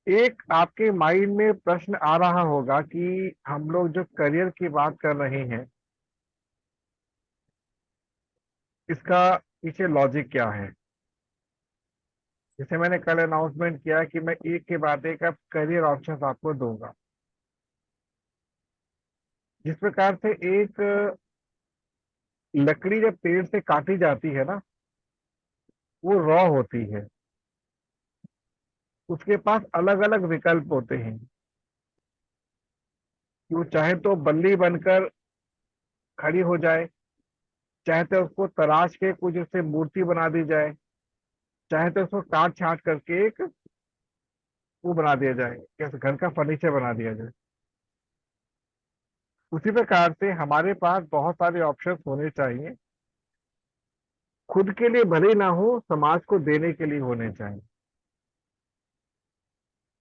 एक आपके माइंड में प्रश्न आ रहा होगा कि हम लोग जो करियर की बात कर रहे हैं, इसका पीछे लॉजिक क्या है। जैसे मैंने कल अनाउंसमेंट किया कि मैं एक के बाद एक अब करियर ऑप्शंस आपको दूंगा। जिस प्रकार से एक लकड़ी जब पेड़ से काटी जाती है ना, वो रॉ होती है। उसके पास अलग अलग विकल्प होते हैं कि वो चाहे तो बल्ली बनकर खड़ी हो जाए, चाहे तो उसको तराश के कुछ उससे मूर्ति बना दी जाए, चाहे तो उसको काट छांट करके एक वो बना दिया जाए, कैसे घर का फर्नीचर बना दिया जाए। उसी प्रकार से हमारे पास बहुत सारे ऑप्शंस होने चाहिए, खुद के लिए भले ही ना हो, समाज को देने के लिए होने चाहिए।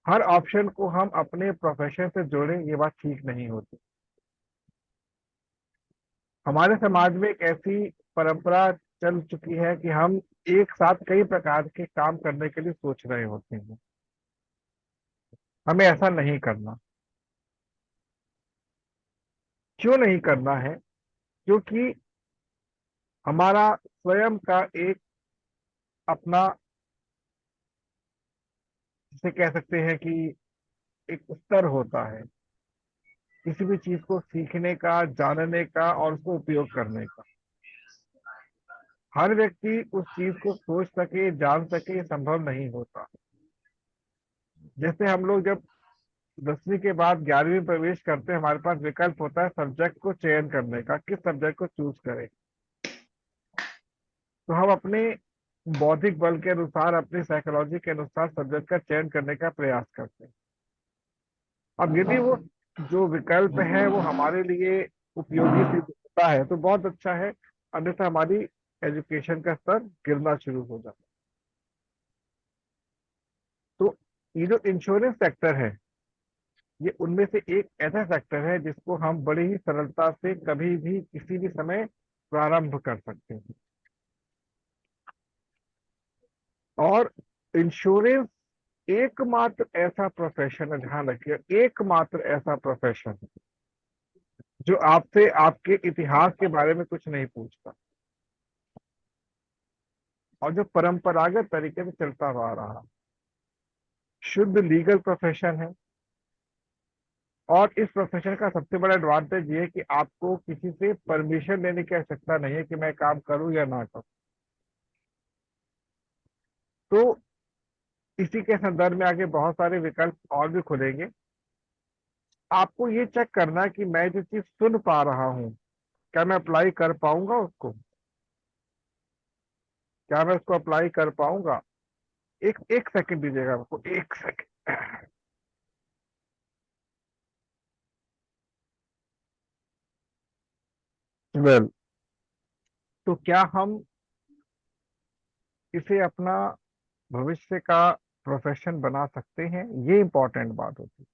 हर ऑप्शन को हम अपने प्रोफेशन से जोड़ें, ये बात ठीक नहीं होती। हमारे समाज में एक ऐसी परंपरा चल चुकी है कि हम एक साथ कई प्रकार के काम करने के लिए सोच रहे होते हैं। हमें ऐसा नहीं करना। क्यों नहीं करना है? क्योंकि हमारा स्वयं का एक अपना, जिसे कह सकते हैं कि एक स्तर होता है किसी भी चीज को सीखने का, जानने का और उसको उपयोग करने का। हर व्यक्ति उस चीज को सोच सके, जान सके, ये संभव नहीं होता। जैसे हम लोग जब 10वीं के बाद 11वीं में प्रवेश करते हैं, हमारे पास विकल्प होता है सब्जेक्ट को चयन करने का, किस सब्जेक्ट को चूज करें। तो हम अपने बौद्धिक बल के अनुसार, अपनी साइकोलॉजी के अनुसार सब्जेक्ट का चयन करने का प्रयास करते हैं। अब यदि वो जो विकल्प है वो हमारे लिए उपयोगी सिद्ध होता है तो बहुत अच्छा है, अन्यथा हमारी एजुकेशन का स्तर गिरना शुरू हो जाता है। तो ये जो इंश्योरेंस सेक्टर है, ये उनमें से एक ऐसा सेक्टर है जिसको हम बड़ी ही सरलता से कभी भी किसी भी समय प्रारंभ कर सकते हैं। और इंश्योरेंस एकमात्र ऐसा प्रोफेशन है, ध्यान रखिए, एकमात्र ऐसा प्रोफेशन जो आपसे आपके इतिहास के बारे में कुछ नहीं पूछता और जो परंपरागत तरीके से चलता हुआ आ रहा, शुद्ध लीगल प्रोफेशन है। और इस प्रोफेशन का सबसे बड़ा एडवांटेज ये है कि आपको किसी से परमिशन लेने की आवश्यकता नहीं है कि मैं काम करूं या ना करूं। तो इसी के संदर्भ में आगे बहुत सारे विकल्प और भी खुलेंगे। आपको ये चेक करना है कि मैं जो चीज सुन पा रहा हूँ, क्या मैं अप्लाई कर पाऊंगा उसको, क्या मैं उसको अप्लाई कर पाऊंगा। एक एक सेकंड दीजिएगा आपको, एक सेकंड। वेल, तो क्या हम इसे अपना भविष्य का प्रोफेशन बना सकते हैं, ये इंपॉर्टेंट बात होती है।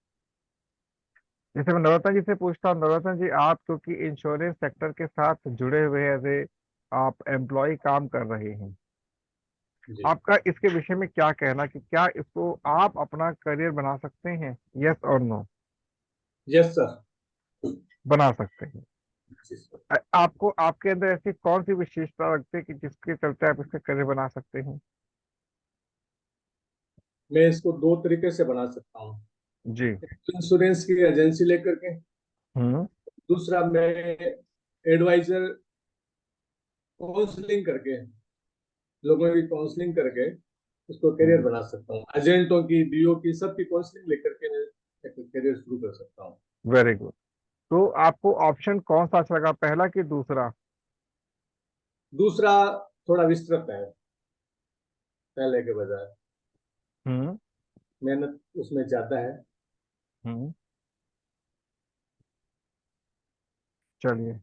जैसे मैं नवरत्न जी से पूछता हूँ, नवरत्न जी आप क्योंकि इंश्योरेंस सेक्टर के साथ जुड़े हुए एज ए आप एम्प्लॉय काम कर रहे हैं, जी। आपका इसके विषय में क्या कहना कि क्या इसको आप अपना करियर बना सकते हैं, यस और नो? Yes sir. बना सकते हैं। जी सर। आपको आपके अंदर ऐसी कौन सी विशेषता लगती है कि जिसके चलते आप इसका करियर बना सकते हैं? मैं इसको दो तरीके से बना सकता हूँ। जी। इंश्योरेंस की एजेंसी लेकर के, हम्म। दूसरा मैं एडवाइजर काउंसलिंग करके, लोगों की काउंसलिंग करके उसको करियर हम्म। बना सकता हूँ। एजेंटों की, डीओ की, सबकी काउंसलिंग लेकर के मैं एक करियर शुरू कर सकता हूँ। Very good. तो आपको ऑप्शन कौन सा अच्छा लगा, पहला कि दूसरा? दूसरा थोड़ा विस्तृत है पहले के बजाय, हम्म। मेहनत उसमें ज्यादा है। हम्म। चलिए,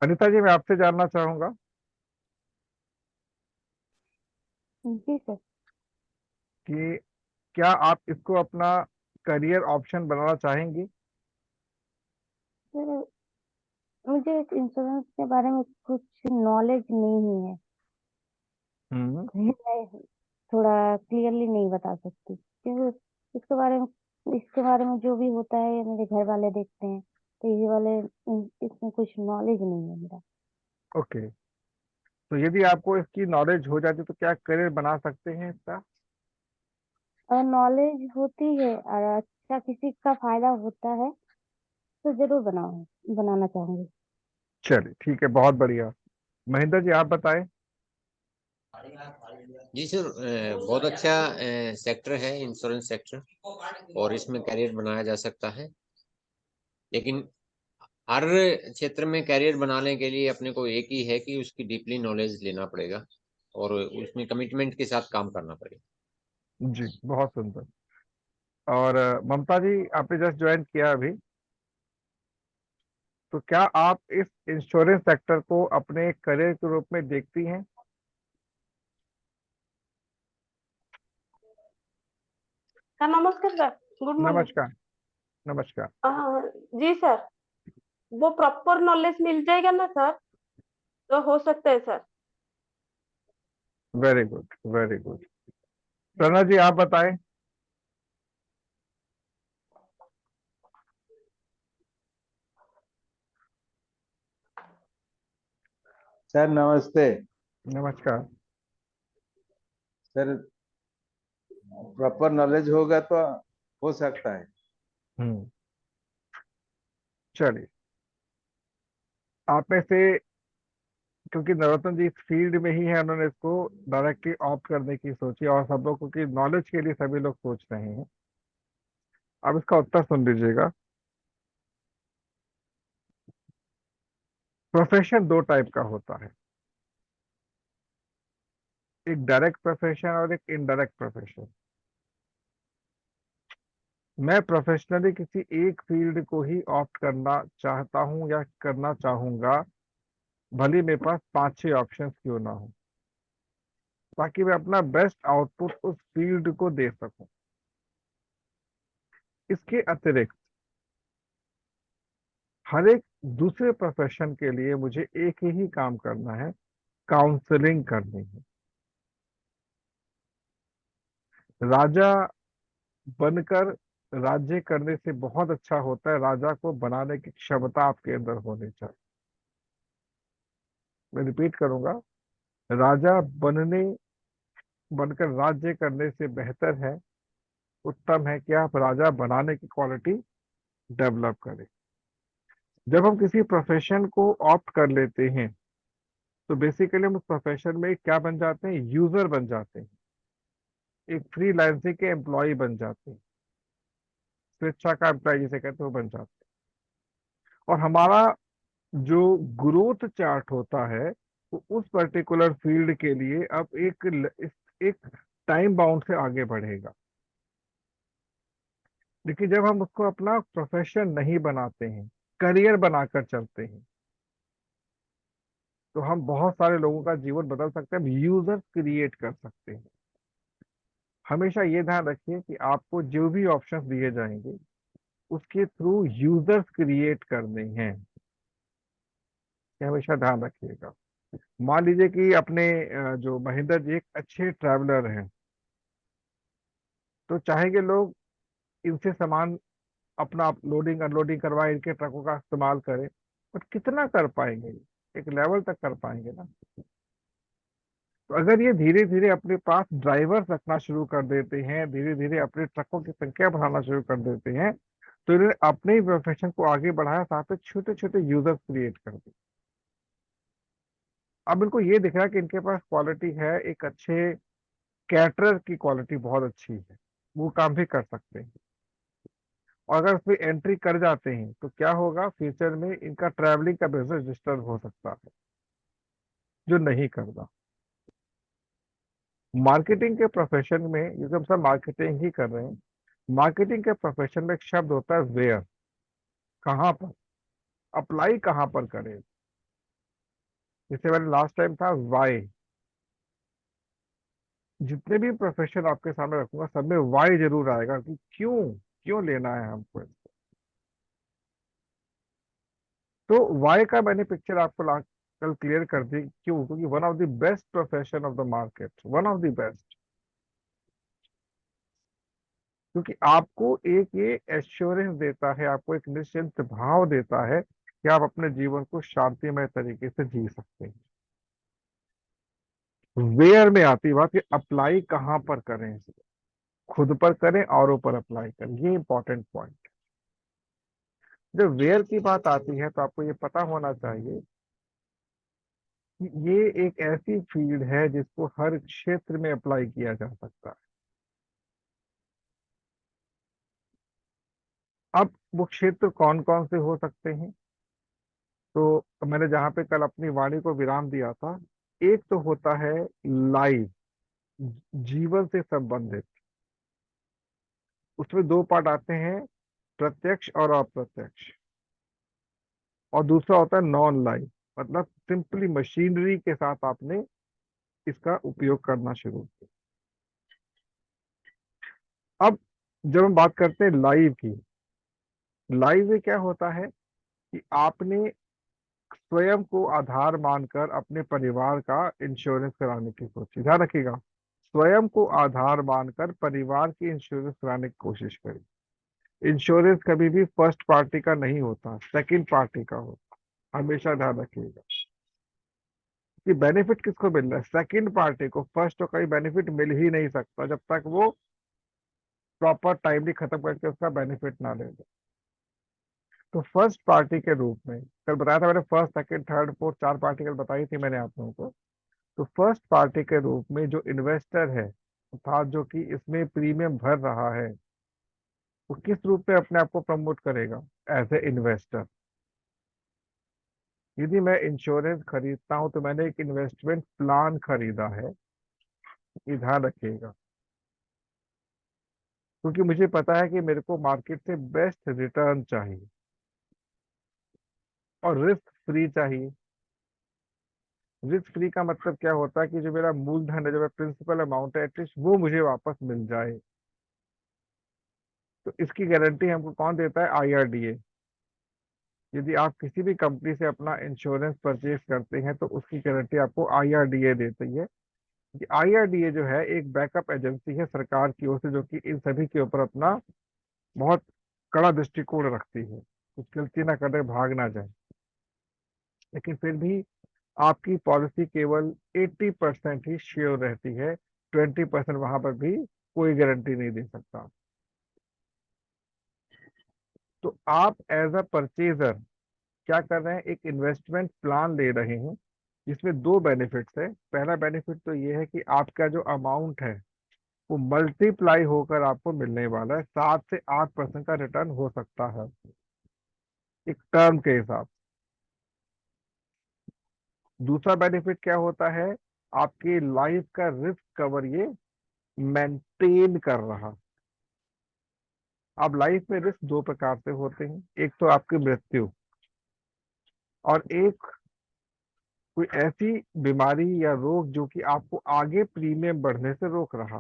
अनिता जी मैं आपसे जानना चाहूंगा जी सर। कि क्या आप इसको अपना करियर ऑप्शन बनाना चाहेंगी? सर, मुझे इस इंश्योरेंस के बारे में कुछ नॉलेज नहीं है। हम्म। मैं थोड़ा क्लियरली नहीं बता सकती क्योंकि बारे में जो भी होता है मेरे घर वाले देखते हैं, तो ये वाले इसमें कुछ नॉलेज नहीं है मेरा। ओके, तो यदि आपको इसकी नॉलेज हो जाती तो क्या करियर बना सकते हैं इसका? और नॉलेज होती है और अच्छा किसी का फायदा होता है तो जरूर बनाना चाहूंगी। चलिए ठीक है, बहुत बढ़िया। महेंद्र जी आप बताएं। जी सर, बहुत अच्छा सेक्टर है इंश्योरेंस सेक्टर, और इसमें करियर बनाया जा सकता है। लेकिन हर क्षेत्र में करियर बनाने के लिए अपने को एक ही है कि उसकी डीपली नॉलेज लेना पड़ेगा और उसमें कमिटमेंट के साथ काम करना पड़ेगा। जी बहुत सुंदर। और ममता जी आपने जस्ट ज्वाइन किया अभी, तो क्या आप इस इंश्योरेंस सेक्टर को अपने करियर के रूप में देखती हैं? सर नमस्कार सर, गुड मॉर्निंग। नमस्कार। नमस्कार। जी सर, वो प्रॉपर नॉलेज मिल जाएगा ना सर, तो हो सकता है sir. Very good, very good. Prana ji आप बताएं। सर नमस्ते। नमस्कार। सर प्रॉपर नॉलेज होगा तो हो सकता है। हम्म। चलिए, आप में से, क्योंकि नरोत्तम जी इस फील्ड में ही है, उन्होंने इसको डायरेक्टली ऑप्ट करने की सोची, और सब लोगों की नॉलेज के लिए सभी लोग सोच रहे हैं। अब इसका उत्तर सुन लीजिएगा। प्रोफेशन दो टाइप का होता है, एक डायरेक्ट प्रोफेशन और एक इनडायरेक्ट प्रोफेशन। मैं प्रोफेशनली किसी एक फील्ड को ही ऑप्ट करना चाहता हूं या करना चाहूंगा, भले मेरे पास 5-6 ऑप्शंस क्यों ना हो, ताकि मैं अपना बेस्ट आउटपुट उस फील्ड को दे सकूं। इसके अतिरिक्त हर एक दूसरे प्रोफेशन के लिए मुझे एक ही काम करना है, काउंसलिंग करनी है। राजा बनकर राज्य करने से बहुत अच्छा होता है, राजा को बनाने की क्षमता आपके अंदर होनी चाहिए। मैं रिपीट करूंगा, राजा बनकर राज्य करने से बेहतर है, उत्तम है कि आप राजा बनाने की क्वालिटी डेवलप करें। जब हम किसी प्रोफेशन को ऑप्ट कर लेते हैं तो बेसिकली हम उस प्रोफेशन में क्या बन जाते हैं, यूजर बन जाते हैं, एक फ्रीलांसिंग के एम्प्लॉय बन जाते हैं, स्वेच्छा का एम्प्लॉय जिसे कहते हैं वो बन जाते हैं। और हमारा जो ग्रोथ चार्ट होता है वो उस पर्टिकुलर फील्ड के लिए अब एक टाइम बाउंड से आगे बढ़ेगा। लेकिन जब हम उसको अपना प्रोफेशन नहीं बनाते हैं, करियर बनाकर चलते हैं, तो हम बहुत सारे लोगों का जीवन बदल सकते हैं, हम यूजर्स क्रिएट कर सकते हैं। हमेशा ये ध्यान रखिए कि आपको जो भी ऑप्शंस दिए जाएंगे उसके थ्रू यूजर्स क्रिएट करने हैं, ये हमेशा ध्यान रखिएगा। मान लीजिए कि अपने जो महेंद्र जी एक अच्छे ट्रैवलर हैं, तो चाहेंगे लोग इनसे सामान अपना लोडिंग अनलोडिंग करवाए, इनके ट्रकों का इस्तेमाल करें, बट कितना कर पाएंगे? एक लेवल तक कर पाएंगे ना। तो अगर ये धीरे धीरे अपने पास ड्राइवर्स रखना शुरू कर देते हैं, धीरे धीरे अपने ट्रकों की संख्या बढ़ाना शुरू कर देते हैं, तो इन्होंने अपने ही प्रोफेशन को आगे बढ़ाया, साथ में छोटे छोटे यूजर्स क्रिएट कर दिए। अब इनको ये दिख रहा है कि इनके पास क्वालिटी है, एक अच्छे कैटरर की क्वालिटी बहुत अच्छी है, वो काम भी कर सकते हैं। और अगर उसमें एंट्री कर जाते हैं तो क्या होगा, फ्यूचर में इनका ट्रैवलिंग का बिजनेस डिस्टर्ब हो सकता है, जो नहीं करना। मार्केटिंग के प्रोफेशन में, क्योंकि हम सब मार्केटिंग ही कर रहे हैं, मार्केटिंग के प्रोफेशन में एक शब्द होता है वेयर, कहाँ पर अप्लाई, कहाँ पर करें। जैसे मैंने लास्ट टाइम था वाई। जितने भी प्रोफेशन आपके सामने रखूंगा सब में वाई जरूर आएगा कि क्यों, क्यों लेना है हमको इसको। तो वाई का मैंने पिक्चर आपको कल क्लियर कर दी, क्यों? क्योंकि one of the best profession of the market, one of the best. क्योंकि आपको एक ये एश्योरेंस देता है, आपको एक निश्चिंत भाव देता है कि आप अपने जीवन को शांतिमय तरीके से जी सकते हैं। वेयर में आती बात कि अप्लाई कहाँ पर करें इसको, खुद पर करें औरों पर अप्लाई करें, ये इंपॉर्टेंट पॉइंट। जब वेयर की बात आती है तो आपको ये पता होना चाहिए कि ये एक ऐसी फील्ड है जिसको हर क्षेत्र में अप्लाई किया जा सकता है। अब वो क्षेत्र कौन कौन से हो सकते हैं, तो मैंने जहां पे कल अपनी वाणी को विराम दिया था, एक तो होता है लाइव, जीवन से संबंधित। उसमें दो पार्ट आते हैं, प्रत्यक्ष और अप्रत्यक्ष। और दूसरा होता है नॉन लाइव, मतलब सिंपली मशीनरी के साथ आपने इसका उपयोग करना शुरू किया। अब जब हम बात करते हैं लाइव की, लाइव में क्या होता है कि आपने स्वयं को आधार मानकर अपने परिवार का इंश्योरेंस कराने की सोची। ध्यान रखिएगा, स्वयं को आधार मानकर परिवार की इंश्योरेंस कराने की कोशिश करिए। इंश्योरेंस कभी भी फर्स्ट पार्टी का नहीं होता, सेकंड पार्टी का होता, हमेशा ध्यान रखिएगा। कि बेनिफिट किसको मिल रहा है, सेकंड पार्टी को। फर्स्ट को कहीं बेनिफिट मिल ही नहीं सकता जब तक वो प्रॉपर टाइमली खत्म करके उसका बेनिफिट ना ले ले। तो फर्स्ट पार्टी के रूप में कल बताया था मैंने, first second third fourth 4 party कल बताई थी मैंने आप लोगों को। तो फर्स्ट पार्टी के रूप में जो इन्वेस्टर है, अर्थात जो कि इसमें प्रीमियम भर रहा है, वो किस रूप में अपने आप को प्रमोट करेगा, एज ए इन्वेस्टर। यदि मैं इंश्योरेंस खरीदता हूं तो मैंने एक इन्वेस्टमेंट प्लान खरीदा है, ये ध्यान रखिएगा। क्योंकि मुझे पता है कि मेरे को मार्केट से बेस्ट रिटर्न चाहिए और रिस्क फ्री चाहिए। रिस्क फ्री का मतलब क्या होता है कि जो मेरा मूलधन है, जो मेरा प्रिंसिपल अमाउंट है, एटलीस्ट वो मुझे वापस मिल जाए। तो इसकी गारंटी हमको कौन देता है, आईआरडीए। यदि आप किसी भी कंपनी से अपना इंश्योरेंस परचेज करते हैं तो उसकी गारंटी आपको आईआरडीए देती है। आईआरडीए जो है एक बैकअप एजेंसी है सरकार की ओर से, जो कि इन सभी के ऊपर अपना बहुत कड़ा दृष्टिकोण रखती है, कुछ गलती ना करे, भाग ना जाए। लेकिन फिर भी आपकी पॉलिसी केवल 80% ही श्योर रहती है, 20% वहां पर भी कोई गारंटी नहीं दे सकता। तो आप एज अ परचेजर क्या कर रहे हैं, एक इन्वेस्टमेंट प्लान ले रहे हैं जिसमें दो बेनिफिट्स है। पहला बेनिफिट तो ये है कि आपका जो अमाउंट है वो मल्टीप्लाई होकर आपको मिलने वाला है, 7 से 8% का रिटर्न हो सकता है एक टर्म के हिसाब से। दूसरा बेनिफिट क्या होता है, आपकी लाइफ का रिस्क कवर ये मेंटेन कर रहा। अब लाइफ में रिस्क दो प्रकार से होते हैं, एक तो आपकी मृत्यु, और एक कोई ऐसी बीमारी या रोग जो कि आपको आगे प्रीमियम बढ़ने से रोक रहा।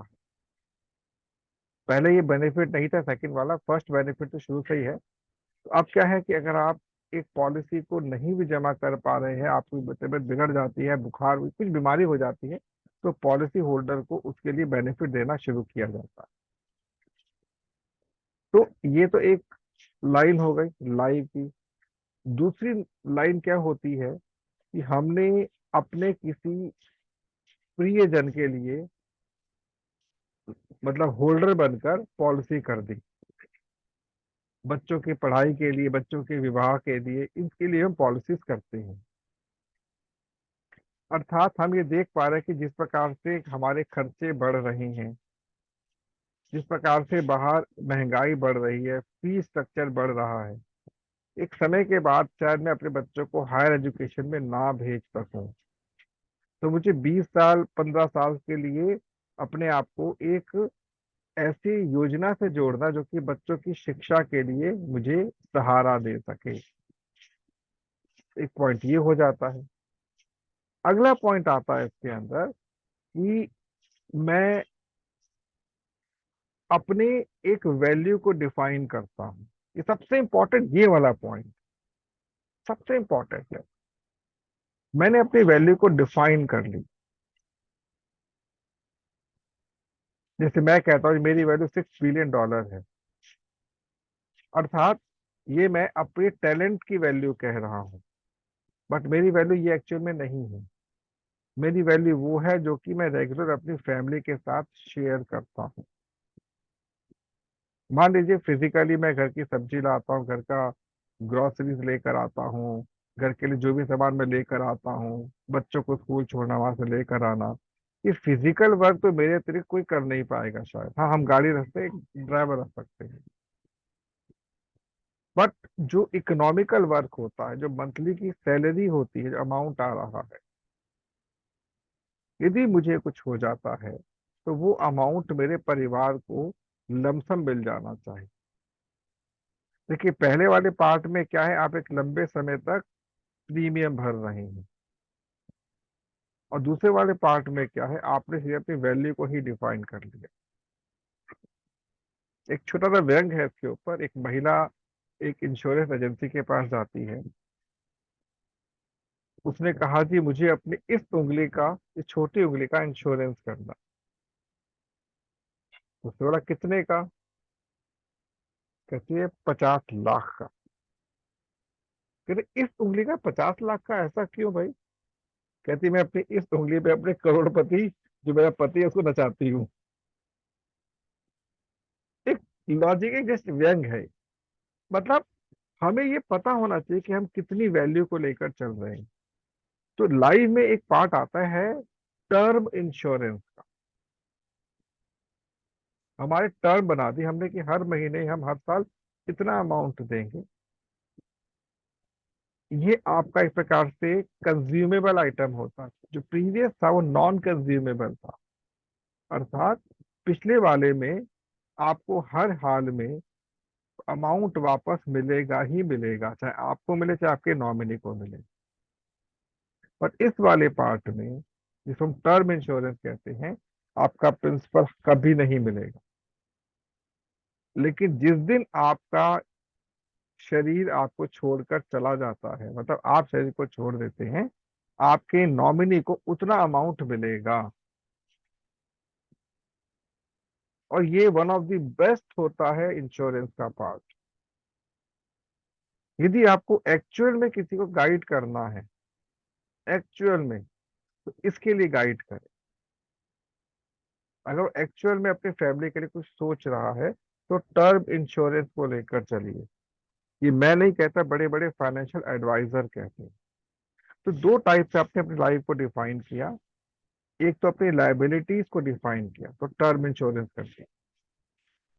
पहले ये बेनिफिट नहीं था सेकंड वाला, फर्स्ट बेनिफिट तो शुरू से ही है। तो अब क्या है कि अगर आप एक पॉलिसी को नहीं भी जमा कर पा रहे हैं, आपकी तबीयत बिगड़ जाती है, बुखार कुछ बीमारी हो जाती है, तो पॉलिसी होल्डर को उसके लिए बेनिफिट देना शुरू किया जाता है। तो ये तो एक लाइन हो गई लाइव की। दूसरी लाइन क्या होती है कि हमने अपने किसी प्रियजन के लिए, मतलब होल्डर बनकर पॉलिसी कर दी, बच्चों की पढ़ाई के लिए, बच्चों के विवाह के लिए, इसके लिए हम पॉलिसीज करते हैं। अर्थात हम ये देख पा रहे हैं कि जिस प्रकार से हमारे खर्चे बढ़ रहे हैं, जिस प्रकार से बाहर महंगाई बढ़ रही है, फीस स्ट्रक्चर बढ़ रहा है, एक समय के बाद शायद मैं अपने बच्चों को हायर एजुकेशन में ना भेज सकूं। तो मुझे 20 साल 15 साल के लिए अपने आप को एक ऐसी योजना से जोड़ना जो कि बच्चों की शिक्षा के लिए मुझे सहारा दे सके। एक पॉइंट ये हो जाता है। अगला पॉइंट आता है इसके अंदर कि मैं अपने एक वैल्यू को डिफाइन करता हूं। ये सबसे इंपॉर्टेंट, ये वाला पॉइंट सबसे इंपॉर्टेंट है। मैंने अपनी वैल्यू को डिफाइन कर ली। जैसे मैं कहता हूँ मेरी वैल्यू $6 बिलियन है, अर्थात ये मैं अपने टैलेंट की वैल्यू कह रहा हूँ, बट मेरी वैल्यू ये एक्चुअल में नहीं है। मेरी वैल्यू वो है जो कि मैं रेगुलर अपनी फैमिली के साथ शेयर करता हूँ। मान लीजिए फिजिकली मैं घर की सब्जी लाता हूँ, घर का ग्रोसरीज लेकर आता हूँ, घर के लिए जो भी सामान मैं लेकर आता हूँ, बच्चों को स्कूल छोड़ना, वहां से लेकर आना, ये फिजिकल वर्क तो मेरे अतिरिक्त कोई कर नहीं पाएगा शायद। हाँ, हम गाड़ी रखते ड्राइवर रख सकते हैं, बट जो इकोनॉमिकल वर्क होता है, जो मंथली की सैलरी होती है, जो अमाउंट आ रहा है, यदि मुझे कुछ हो जाता है तो वो अमाउंट मेरे परिवार को लमसम मिल जाना चाहिए। देखिए, पहले वाले पार्ट में क्या है, आप एक लंबे समय तक प्रीमियम भर रहे हैं, और दूसरे वाले पार्ट में क्या है, आपने सिर्फ अपनी वैल्यू को ही डिफाइन कर लिया। एक छोटा सा व्यंग है इसके ऊपर। एक महिला एक इंश्योरेंस एजेंसी के पास जाती है, उसने कहा जी मुझे अपनी इस उंगली का, इस छोटी उंगली का इंश्योरेंस करना। उसने बोला कितने का? कहती है 50 लाख का। कहते इस उंगली का 50 लाख का, ऐसा क्यों भाई? कहती मैं अपनी इस उंगली पे अपने करोड़पति जो मेरा पति है उसको नचाती हूँ। एक लॉजिक, एक जस्ट व्यंग है। मतलब हमें ये पता होना चाहिए कि हम कितनी वैल्यू को लेकर चल रहे हैं। तो लाइफ में एक पार्ट आता है टर्म इंश्योरेंस का। हमारे टर्म बना दी हमने कि हर महीने हम हर साल इतना अमाउंट देंगे। ये आपका एक प्रकार से कंज्यूमेबल आइटम होता है। जो प्रीवियस था वो नॉन कंज्यूमेबल था, अर्थात पिछले वाले में आपको हर हाल में अमाउंट वापस मिलेगा ही मिलेगा, चाहे आपको मिले चाहे आपके नॉमिनी को मिले। बट इस वाले पार्ट में, जिसको हम टर्म इंश्योरेंस कहते हैं, आपका प्रिंसिपल कभी नहीं मिलेगा। लेकिन जिस दिन आपका शरीर आपको छोड़कर चला जाता है, मतलब आप शरीर को छोड़ देते हैं, आपके नॉमिनी को उतना अमाउंट मिलेगा। और ये वन ऑफ द बेस्ट होता है इंश्योरेंस का पार्ट। यदि आपको एक्चुअल में किसी को गाइड करना है, एक्चुअल में, तो इसके लिए गाइड करें। अगर एक्चुअल में अपनी फैमिली के लिए कुछ सोच रहा है तो टर्म इंश्योरेंस को लेकर चलिए। ये मैं नहीं कहता, बड़े बड़े फाइनेंशियल एडवाइजर कहते हैं। तो दो टाइप से आपने अपनी लाइफ को डिफाइन किया। एक तो अपनी लाइबिलिटीज को डिफाइन किया, तो टर्म इंश्योरेंस करके।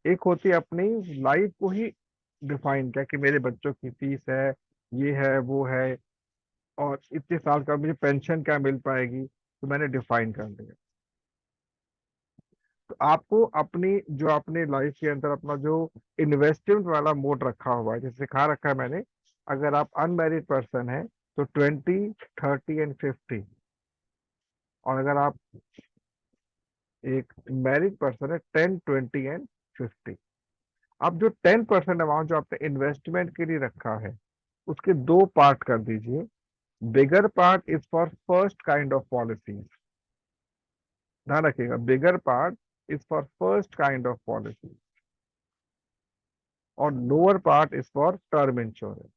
एक होती है अपनी लाइफ को ही डिफाइन किया कि मेरे बच्चों की फीस है, ये है वो है, और इतने साल का मुझे पेंशन क्या मिल पाएगी, तो मैंने डिफाइन कर दिया। तो आपको अपनी, जो आपने लाइफ के अंदर अपना जो इन्वेस्टमेंट वाला मोड रखा हुआ है, जैसे सिखा रखा है मैंने, अगर आप अनमैरिड पर्सन है तो 20, 30 एंड 50, और अगर आप एक मैरिड पर्सन है 10, 20 एंड 50। अब जो 10% अमाउंट जो आपने इन्वेस्टमेंट के लिए रखा है, उसके दो पार्ट कर दीजिए। Bigger part is for first kind of policies, ध्यान रखिएगा, bigger part is for first kind of policy, और lower part is for term insurance.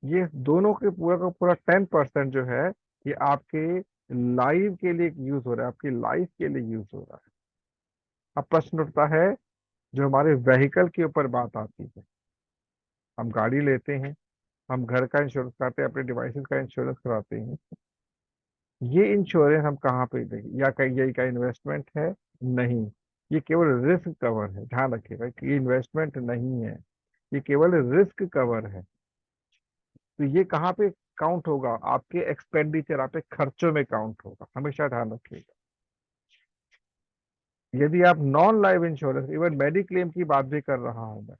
ये दोनों के पूरा का पूरा 10% जो है, ये आपके लाइफ के लिए यूज हो रहा है, आपकी लाइफ के लिए यूज हो रहा है। अब प्रश्न उठता है, जो हमारे व्हीकल के ऊपर बात आती है, हम गाड़ी लेते हैं, हम घर का इंश्योरेंस कराते हैं, अपने डिवाइसेस का इंश्योरेंस कराते हैं, ये इंश्योरेंस हम कहाँ पे देंगे? या कहीं यही का इन्वेस्टमेंट है? नहीं, ये केवल रिस्क कवर है। ध्यान रखिएगा कि ये इन्वेस्टमेंट नहीं है, ये केवल रिस्क कवर है। तो ये कहाँ पे काउंट होगा? आपके एक्सपेंडिचर, आपके खर्चों में काउंट होगा, हमेशा ध्यान रखिएगा। यदि आप non life insurance, even mediclaim की बात भी कर रहा हूं मैं,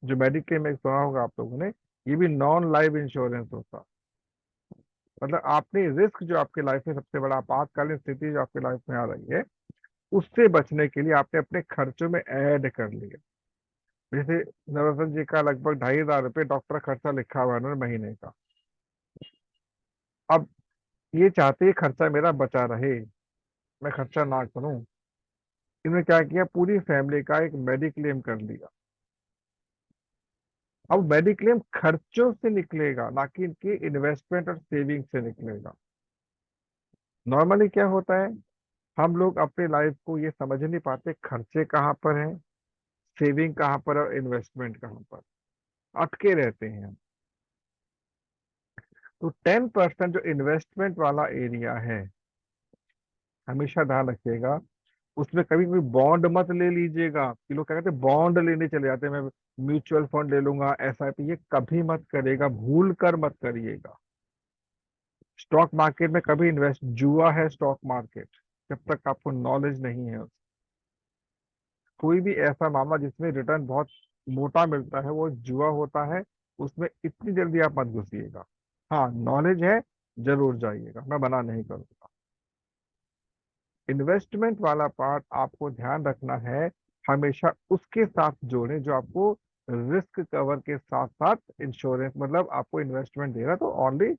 जो मेडिक्लेम में सुना होगा आप लोगों ने, ये भी नॉन लाइफ इंश्योरेंस होता। मतलब आपने रिस्क, जो आपके लाइफ में सबसे बड़ा आपातकालीन स्थिति जो आपकी लाइफ में आ रही है, उससे बचने के लिए आपने अपने खर्चों में ऐड कर लिया। जैसे नवरत्न जी का लगभग 2,500 रुपये डॉक्टर खर्चा लिखा हुआ है उन्होंने महीने का। अब ये चाहते हैं खर्चा मेरा बचा रहे, मैं खर्चा ना करूं। इन्होंने क्या किया, पूरी फैमिली का एक मेडिक्लेम कर लिया। अब मेडिक्लेम खर्चों से निकलेगा, ना कि इनकी इन्वेस्टमेंट और सेविंग से निकलेगा। नॉर्मली क्या होता है, हम लोग अपनी लाइफ को ये समझ नहीं पाते खर्चे कहाँ पर हैं, सेविंग कहाँ पर और इन्वेस्टमेंट कहाँ पर, अटके रहते हैं हम। तो 10% जो इन्वेस्टमेंट वाला एरिया है, हमेशा ध्यान रखिएगा, उसमें कभी कोई बॉन्ड मत ले लीजिएगा। कि लोग क्या कहते हैं बॉन्ड लेने चले जाते हैं, मैं म्यूचुअल फंड ले लूंगा, एसआईपी, ये कभी मत करिएगा, भूल कर मत करिएगा। स्टॉक मार्केट में कभी इन्वेस्ट, जुआ है स्टॉक मार्केट, जब तक आपको नॉलेज नहीं है। कोई भी ऐसा मामला जिसमें रिटर्न बहुत मोटा मिलता है वो जुआ होता है, उसमें इतनी जल्दी आप मत घुसिएगा। हाँ, नॉलेज है, जरूर जाइएगा, मैं मना नहीं करूंगा। इन्वेस्टमेंट वाला पार्ट आपको ध्यान रखना है, हमेशा उसके साथ जोड़ें जो आपको रिस्क कवर के साथ साथ इंश्योरेंस, मतलब आपको इन्वेस्टमेंट दे रहा है तो ओनली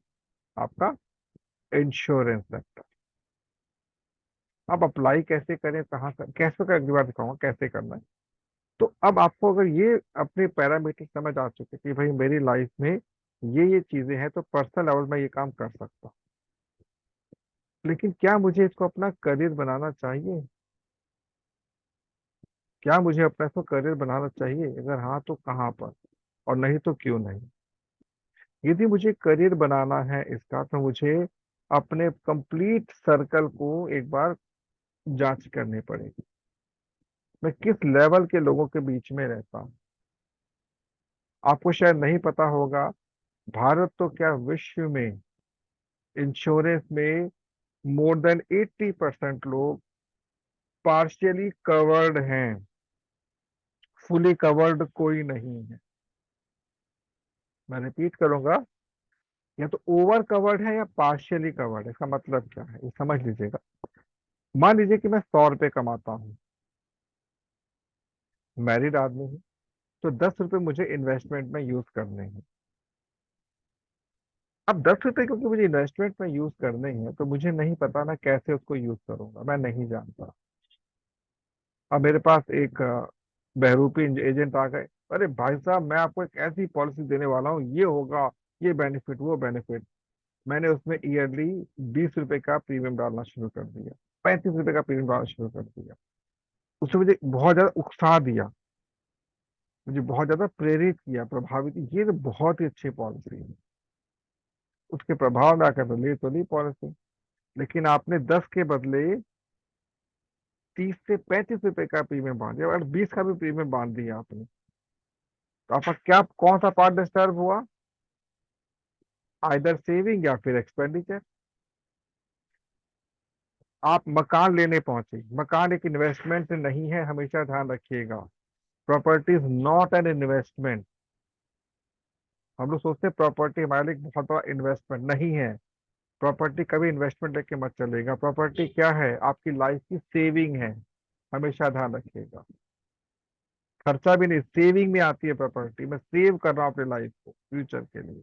आपका इंश्योरेंस लगता है। अब अप्लाई कैसे करें, कहाँ कर, कैसे कर, अगली बार दिखाऊंगा कैसे करना है। तो अब आपको अगर ये अपने पैरामीटर समझ आ चुके कि भाई मेरी लाइफ में ये चीजें हैं, तो पर्सनल लेवल में ये काम कर सकता हूँ। लेकिन क्या मुझे इसको अपना करियर बनाना चाहिए? क्या मुझे अपना इसको करियर बनाना चाहिए? अगर हाँ तो कहाँ पर, और नहीं तो क्यों नहीं? यदि मुझे करियर बनाना है इसका, तो मुझे अपने कंप्लीट सर्कल को एक बार जांच करनी पड़ेगी। मैं किस लेवल के लोगों के बीच में रहता हूँ। आपको शायद नहीं पता होगा, भारत तो क्या विश्व में इंश्योरेंस में मोर देन 80% लोग पार्शियली कवर्ड हैं, फुली कवर्ड कोई नहीं है। मैं रिपीट करूंगा, या तो ओवर कवर्ड है या पार्शियली कवर्ड है। इसका मतलब क्या है ये समझ लीजिएगा। मान लीजिए कि मैं 100 रुपये कमाता हूँ, मैरिड आदमी हूँ, तो 10 रुपये मुझे इन्वेस्टमेंट में यूज करने हैं। अब 10 रुपये क्योंकि मुझे इन्वेस्टमेंट में यूज करने हैं, तो मुझे नहीं पता मैं कैसे उसको यूज करूंगा, मैं नहीं जानता। अब मेरे पास एक बहरूपी एजेंट आ गए, अरे भाई साहब मैं आपको एक ऐसी पॉलिसी देने वाला हूँ, ये होगा, ये बेनिफिट, वो बेनिफिट। मैंने उसमें ईयरली 20 रुपए का प्रीमियम डालना शुरू कर दिया, 35 रुपए का प्रीमियम डालना शुरू कर दिया। उसने मुझे बहुत ज्यादा उकसा दिया, मुझे बहुत ज्यादा प्रेरित किया, प्रभावित, ये तो बहुत ही अच्छी पॉलिसी है। उसके प्रभाव में आकर तो ली पॉलिसी। लेकिन आपने 10 के बदले 30 से 35 रुपए का प्रीमियम बांध दिया, और 20 का भी प्रीमियम बांध दिया आपने, तो आपका क्या, कौन सा पार्ट डिस्टर्ब हुआ? आइदर सेविंग या फिर एक्सपेंडिचर। आप मकान लेने पहुंचे, मकान एक इन्वेस्टमेंट नहीं है, हमेशा ध्यान रखिएगा। Property is not an investment. हम लोग सोचते हैं प्रॉपर्टी हमारे लिए एक बहुत बड़ा इन्वेस्टमेंट, नहीं है। प्रॉपर्टी कभी इन्वेस्टमेंट लेके मत चलेगा। प्रॉपर्टी क्या है, आपकी लाइफ की सेविंग है, हमेशा ध्यान रखिएगा। खर्चा भी नहीं, सेविंग में आती है प्रॉपर्टी। मैं सेव कर रहा हूँ अपनी लाइफ को फ्यूचर के लिए।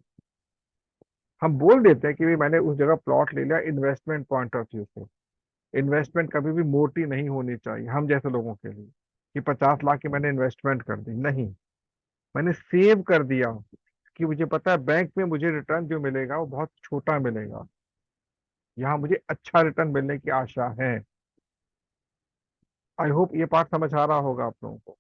हम बोल देते हैं कि भाई मैंने उस जगह प्लॉट ले लिया, इन्वेस्टमेंट पॉइंट ऑफ व्यू से। इन्वेस्टमेंट कभी भी मोटी नहीं होनी चाहिए हम जैसे लोगों के लिए, कि 50 लाख की मैंने इन्वेस्टमेंट कर दी, नहीं। मैंने सेव कर दिया, कि मुझे पता है बैंक में मुझे रिटर्न जो मिलेगा वो बहुत छोटा मिलेगा, यहाँ मुझे अच्छा रिटर्न मिलने की आशा है। आई होप ये पार्ट समझ आ रहा होगा आप लोगों को।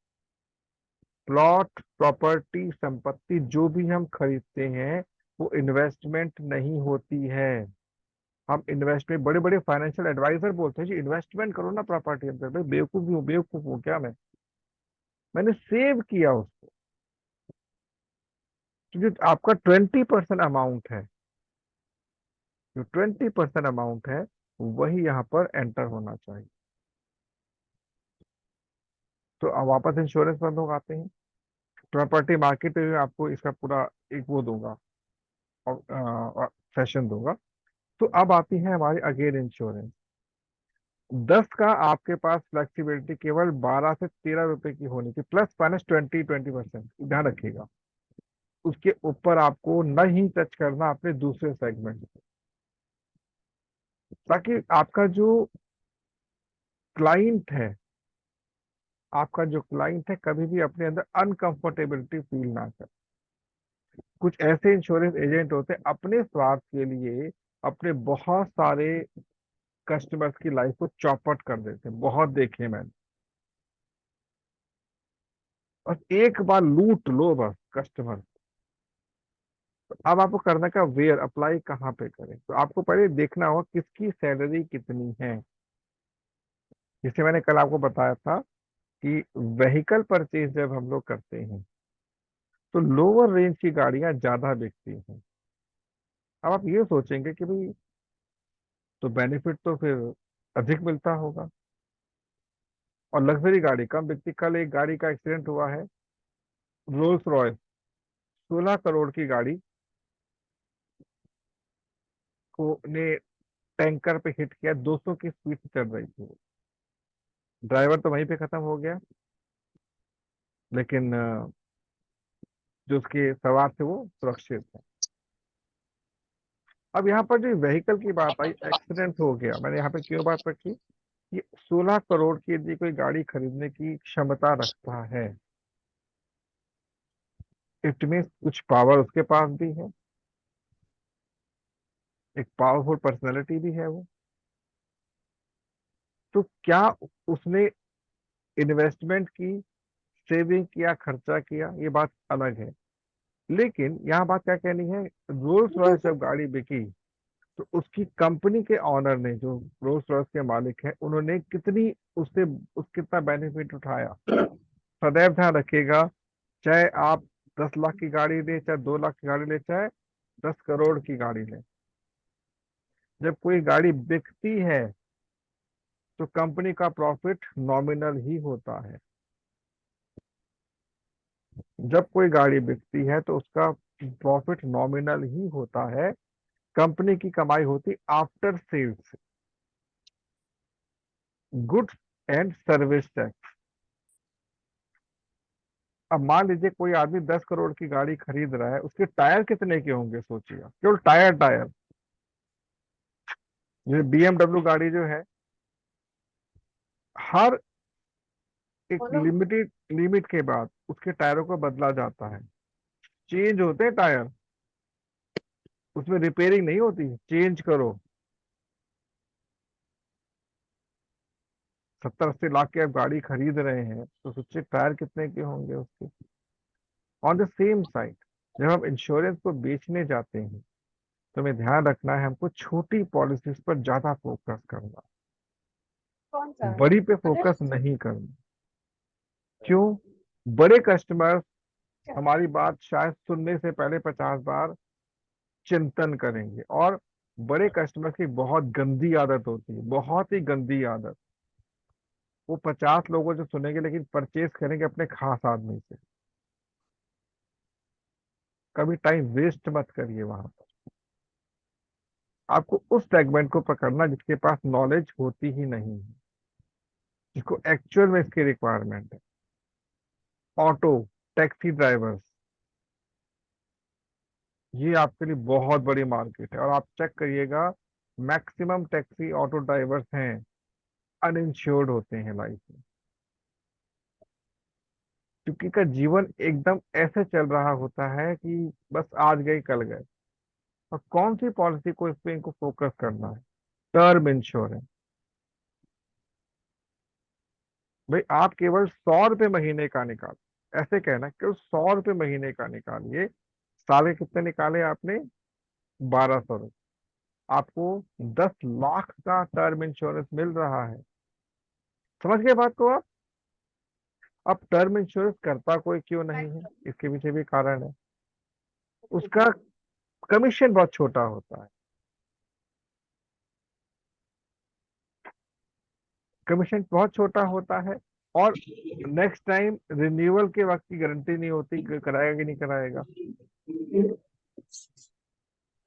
प्लॉट, प्रॉपर्टी, संपत्ति जो भी हम खरीदते हैं वो इन्वेस्टमेंट नहीं होती है। हम इन्वेस्टमेंट, बड़े बड़े फाइनेंशियल एडवाइजर बोलते हैं जी इन्वेस्टमेंट करो ना प्रॉपर्टी अंदर। भाई बेवकूफ हूँ क्या मैं? मैंने सेव किया उसको। तो जो आपका 20% अमाउंट है, जो 20% अमाउंट है, वही यहाँ पर एंटर होना चाहिए। तो अब वापस इंश्योरेंस पर लोग आते हैं। प्रॉपर्टी मार्केट में आपको इसका पूरा एक वो दूंगा, सेशन दूंगा। तो अब आती है हमारी अगेन इंश्योरेंस। 10 का आपके पास फ्लेक्सिबिलिटी केवल 12 से 13 रुपए की होनी चाहिए, प्लस माइनस 20% ध्यान रखिएगा। उसके ऊपर आपको नहीं टच करना अपने दूसरे सेगमेंट, ताकि आपका जो क्लाइंट है, आपका जो क्लाइंट है कभी भी अपने अंदर अनकंफर्टेबिलिटी फील ना करे। कुछ ऐसे इंश्योरेंस एजेंट होते हैं अपने स्वार्थ के लिए अपने बहुत सारे कस्टमर्स की लाइफ को चौपट कर देते हैं, बहुत देखे मैंने। बस एक बार लूट लो बस कस्टमर। अब आपको करना का वेयर अप्लाई कहाँ पे करें, तो आपको पहले देखना होगा किसकी सैलरी कितनी है। जैसे मैंने कल आपको बताया था कि व्हीकल परचेज जब हम लोग करते हैं तो लोअर रेंज की गाड़ियां ज्यादा बिकती हैं। अब आप ये सोचेंगे कि भाई तो बेनिफिट तो फिर अधिक मिलता होगा, और लग्जरी गाड़ी कम बिकती। कल एक गाड़ी का एक्सीडेंट हुआ है, रोल्स रॉयस, 16 करोड़ की गाड़ी को ने टैंकर पे हिट किया, 200 की स्पीड से चल रही थी वो। ड्राइवर तो वहीं पे खत्म हो गया, लेकिन जो उसके सवार थे वो सुरक्षित थे। अब यहाँ पर जो व्हीकल की बात आई, एक्सीडेंट हो गया, मैंने यहाँ पे क्यों बात रखी कि 16 करोड़ की यदि कोई गाड़ी खरीदने की क्षमता रखता है, इट मीन्स कुछ पावर उसके पास भी है, एक पावरफुल पर्सनैलिटी भी है वो। तो क्या उसने इन्वेस्टमेंट की, सेविंग किया, खर्चा किया, ये बात अलग है। लेकिन यहाँ बात क्या कहनी है, रोल्स रॉयस जब गाड़ी बिकी तो उसकी कंपनी के ऑनर ने, जो रोल्स रॉयस के मालिक हैं, उन्होंने कितनी उससे कितना बेनिफिट उठाया। सदैव ध्यान रखिएगा, चाहे आप 10 लाख की गाड़ी ले, चाहे 2 लाख की गाड़ी ले, चाहे 10 करोड़ की गाड़ी ले, जब कोई गाड़ी बिकती है तो कंपनी का प्रॉफिट नॉमिनल ही होता है। जब कोई गाड़ी बिकती है तो उसका प्रॉफिट नॉमिनल ही होता है, कंपनी की कमाई होती after sales, goods and service tax. अब मान लीजिए कोई आदमी 10 करोड़ की गाड़ी खरीद रहा है, उसके टायर कितने के होंगे सोचिएगा, केवल टायर टायर। जैसे BMW गाड़ी जो है, हर एक बोलो। लिमिटेड लिमिट के बाद उसके टायरों को बदला जाता है, चेंज होते हैं टायर, उसमें रिपेयरिंग नहीं होती, चेंज करो। 70-80 लाख की आप गाड़ी खरीद रहे हैं तो सोचिए टायर कितने के होंगे उसके। ऑन द सेम साइड, जब हम इंश्योरेंस को बेचने जाते हैं तो हमें ध्यान रखना है, हमको छोटी पॉलिसीज पर ज्यादा फोकस करना, कौन सा? बड़ी पे फोकस नहीं करना। क्यों? बड़े कस्टमर हमारी बात शायद सुनने से पहले 50 बार चिंतन करेंगे, और बड़े कस्टमर की बहुत गंदी आदत होती है, बहुत ही गंदी आदत। वो 50 लोगों जो सुनेंगे लेकिन परचेज करेंगे अपने खास आदमी से। कभी टाइम वेस्ट मत करिए वहां पर। आपको उस सेगमेंट को पकड़ना जिसके पास नॉलेज होती ही नहीं है, जिसको एक्चुअल में इसकी रिक्वायरमेंट है। ऑटो, टैक्सी ड्राइवर्स, ये आपके लिए बहुत बड़ी मार्केट है। और आप चेक करिएगा, मैक्सिमम टैक्सी ऑटो ड्राइवर्स हैं अनइंश्योर्ड होते हैं लाइफ में, क्योंकि का जीवन एकदम ऐसे चल रहा होता है कि बस आज गए कल गए। और कौन सी पॉलिसी को इस पे इनको फोकस करना है, टर्म इंश्योरेंस। भाई आप केवल 100 रुपये महीने का निकाल, ऐसे कहना केवल 100 रुपये महीने का निकालिए, साल के कितने निकाले आपने, 1200 रुपये, आपको 10 लाख का टर्म इंश्योरेंस मिल रहा है। समझ गए बात को आप? अब टर्म इंश्योरेंस करता कोई क्यों नहीं है, इसके पीछे भी कारण है। उसका कमीशन बहुत छोटा होता है, कमीशन बहुत छोटा होता है, और नेक्स्ट टाइम रिन्यूअल के वक्त की गारंटी नहीं होती कि कराएगा कि नहीं कराएगा।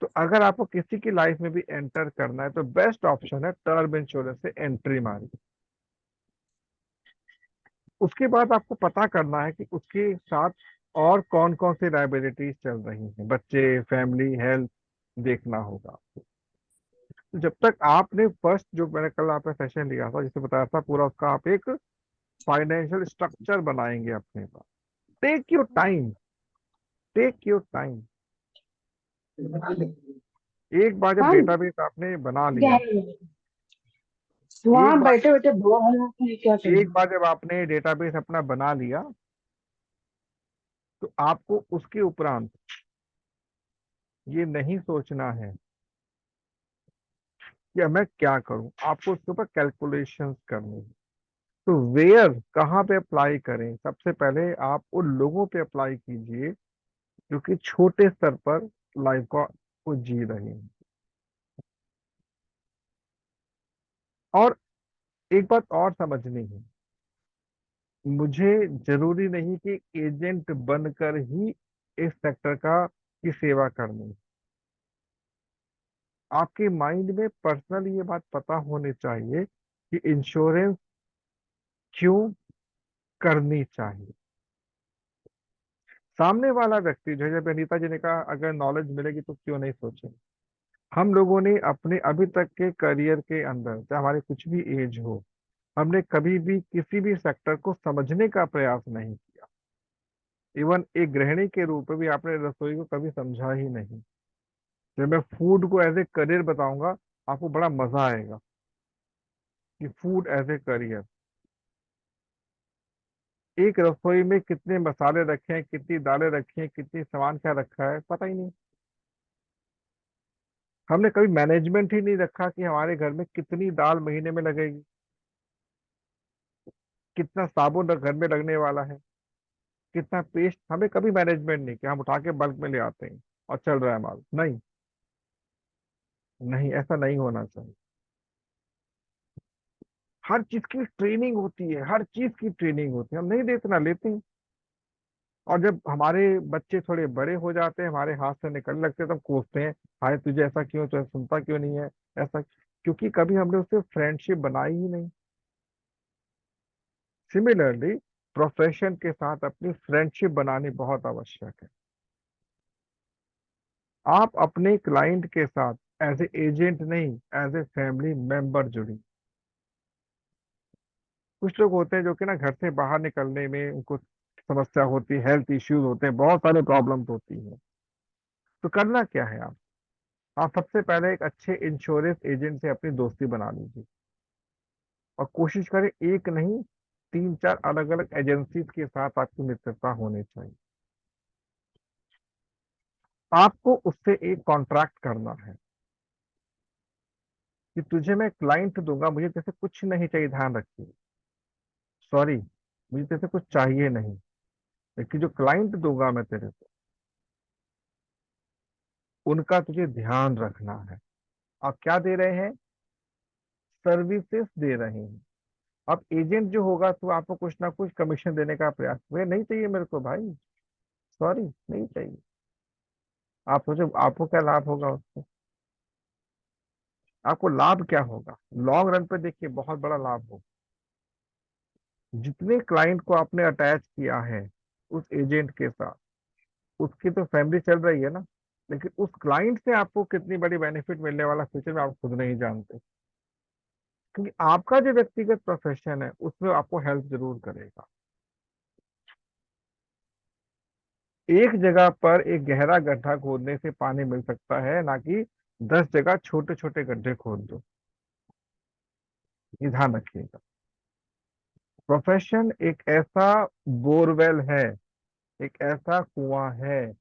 तो अगर आपको किसी की लाइफ में भी एंटर करना है तो बेस्ट ऑप्शन है टर्म इंश्योरेंस से एंट्री मारी। उसके बाद आपको पता करना है कि उसके साथ और कौन कौन सी लाइबिलिटीज चल रही हैं, बच्चे, फैमिली, हेल्थ देखना होगा। तो जब तक आपने फर्स्ट, जो मैंने कल आपका सेशन लिया था जिसे बताया था पूरा, उसका आप एक फाइनेंशियल स्ट्रक्चर बनाएंगे अपने पास। Take your time, take your time. एक बार जब हाँ, डेटाबेस आपने बना लिया, गहरे एक वहां बार बैठे बैठे बोर हो जाते हैं, क्या करें। एक बार जब आपने डेटाबेस अपना बना लिया, तो आपको उसके उपरांत ये नहीं सोचना है कि अब मैं क्या करूं, आपको उसके ऊपर कैलकुलेशंस करनी है। तो वेयर, कहाँ पे अप्लाई करें? सबसे पहले आप उन लोगों पे अप्लाई कीजिए जो कि छोटे स्तर पर लाइफ को जी रहे हैं। और एक बात और समझनी है, मुझे जरूरी नहीं कि एजेंट बनकर ही इस सेक्टर का की सेवा करनी है। आपके माइंड में पर्सनल ये बात पता होनी चाहिए कि इंश्योरेंस क्यों करनी चाहिए। सामने वाला व्यक्ति जो है, जब अनीता जी ने कहा अगर नॉलेज मिलेगी तो क्यों नहीं सोचें, हम लोगों ने अपने अभी तक के करियर के अंदर, चाहे हमारे कुछ भी एज हो, हमने कभी भी किसी भी सेक्टर को समझने का प्रयास नहीं किया। इवन एक गृहिणी के रूप में भी आपने रसोई को कभी समझा ही नहीं। जब मैं फूड को एज ए करियर बताऊंगा, आपको बड़ा मजा आएगा कि फूड एज ए करियर। एक रसोई में कितने मसाले रखे हैं, कितनी दालें रखी हैं, कितनी सामान क्या रखा है, पता ही नहीं। हमने कभी मैनेजमेंट ही नहीं रखा कि हमारे घर में कितनी दाल महीने में लगेगी, कितना साबुन घर में लगने वाला है, कितना पेस्ट। हमें कभी मैनेजमेंट नहीं किया, हम उठा के बल्क में ले आते हैं और चल रहा है माल। नहीं, नहीं, ऐसा नहीं होना चाहिए। हर चीज की ट्रेनिंग होती है, हर चीज की ट्रेनिंग होती है, हम नहीं देते ना लेते हैं। और जब हमारे बच्चे थोड़े बड़े हो जाते हैं, हमारे हाथ से निकलने लगते हैं, तब कोसते हैं, हाय तुझे ऐसा क्यों, तुझे सुनता क्यों नहीं है ऐसा। क्योंकि कभी हमने उससे फ्रेंडशिप बनाई ही नहीं। सिमिलरली, प्रोफेशन के साथ अपनी फ्रेंडशिप बनानी बहुत आवश्यक है। आप अपने क्लाइंट के साथ एज ए एजेंट नहीं, एज ए फैमिली मेंबर जुड़ी। कुछ लोग होते हैं जो कि ना घर से बाहर निकलने में उनको समस्या होती है, हेल्थ इश्यूज होते हैं, बहुत सारे प्रॉब्लम्स होती हैं। तो करना क्या है आप सबसे पहले एक अच्छे इंश्योरेंस एजेंट से अपनी दोस्ती बना लीजिए, और कोशिश करें एक नहीं, 3-4 अलग अलग एजेंसीज के साथ आपकी मित्रता होनी चाहिए। आपको उससे एक कॉन्ट्रैक्ट करना है कि तुझे मैं क्लाइंट दूंगा, मुझे तेरे से कुछ नहीं चाहिए, ध्यान रखिए, सॉरी, मुझे तेरे से कुछ चाहिए नहीं, लेकिन जो क्लाइंट दूंगा मैं तेरे को, उनका तुझे ध्यान रखना है। आप क्या दे रहे हैं? सर्विसेज दे रहे हैं। अब एजेंट जो होगा तो आपको कुछ ना कुछ कमीशन देने का प्रयास, वे नहीं चाहिए मेरे को भाई, सॉरी, नहीं चाहिए। आप सोचो आपको क्या लाभ होगा उससे, आपको लाभ क्या होगा लॉन्ग रन पे, देखिए बहुत बड़ा लाभ होगा। जितने क्लाइंट को आपने अटैच किया है उस एजेंट के साथ, उसकी तो फैमिली चल रही है ना, लेकिन उस क्लाइंट से आपको कितनी बड़ी बेनिफिट मिलने वाला फ्यूचर में आप खुद नहीं जानते। क्योंकि आपका जो व्यक्तिगत प्रोफेशन है उसमें आपको हेल्प जरूर करेगा। एक जगह पर एक गहरा गड्ढा खोदने से पानी मिल सकता है, ना कि 10 जगह छोटे छोटे गड्ढे खोद दो। ये ध्यान रखिएगा। प्रोफेशन एक ऐसा बोरवेल है, एक ऐसा कुआं है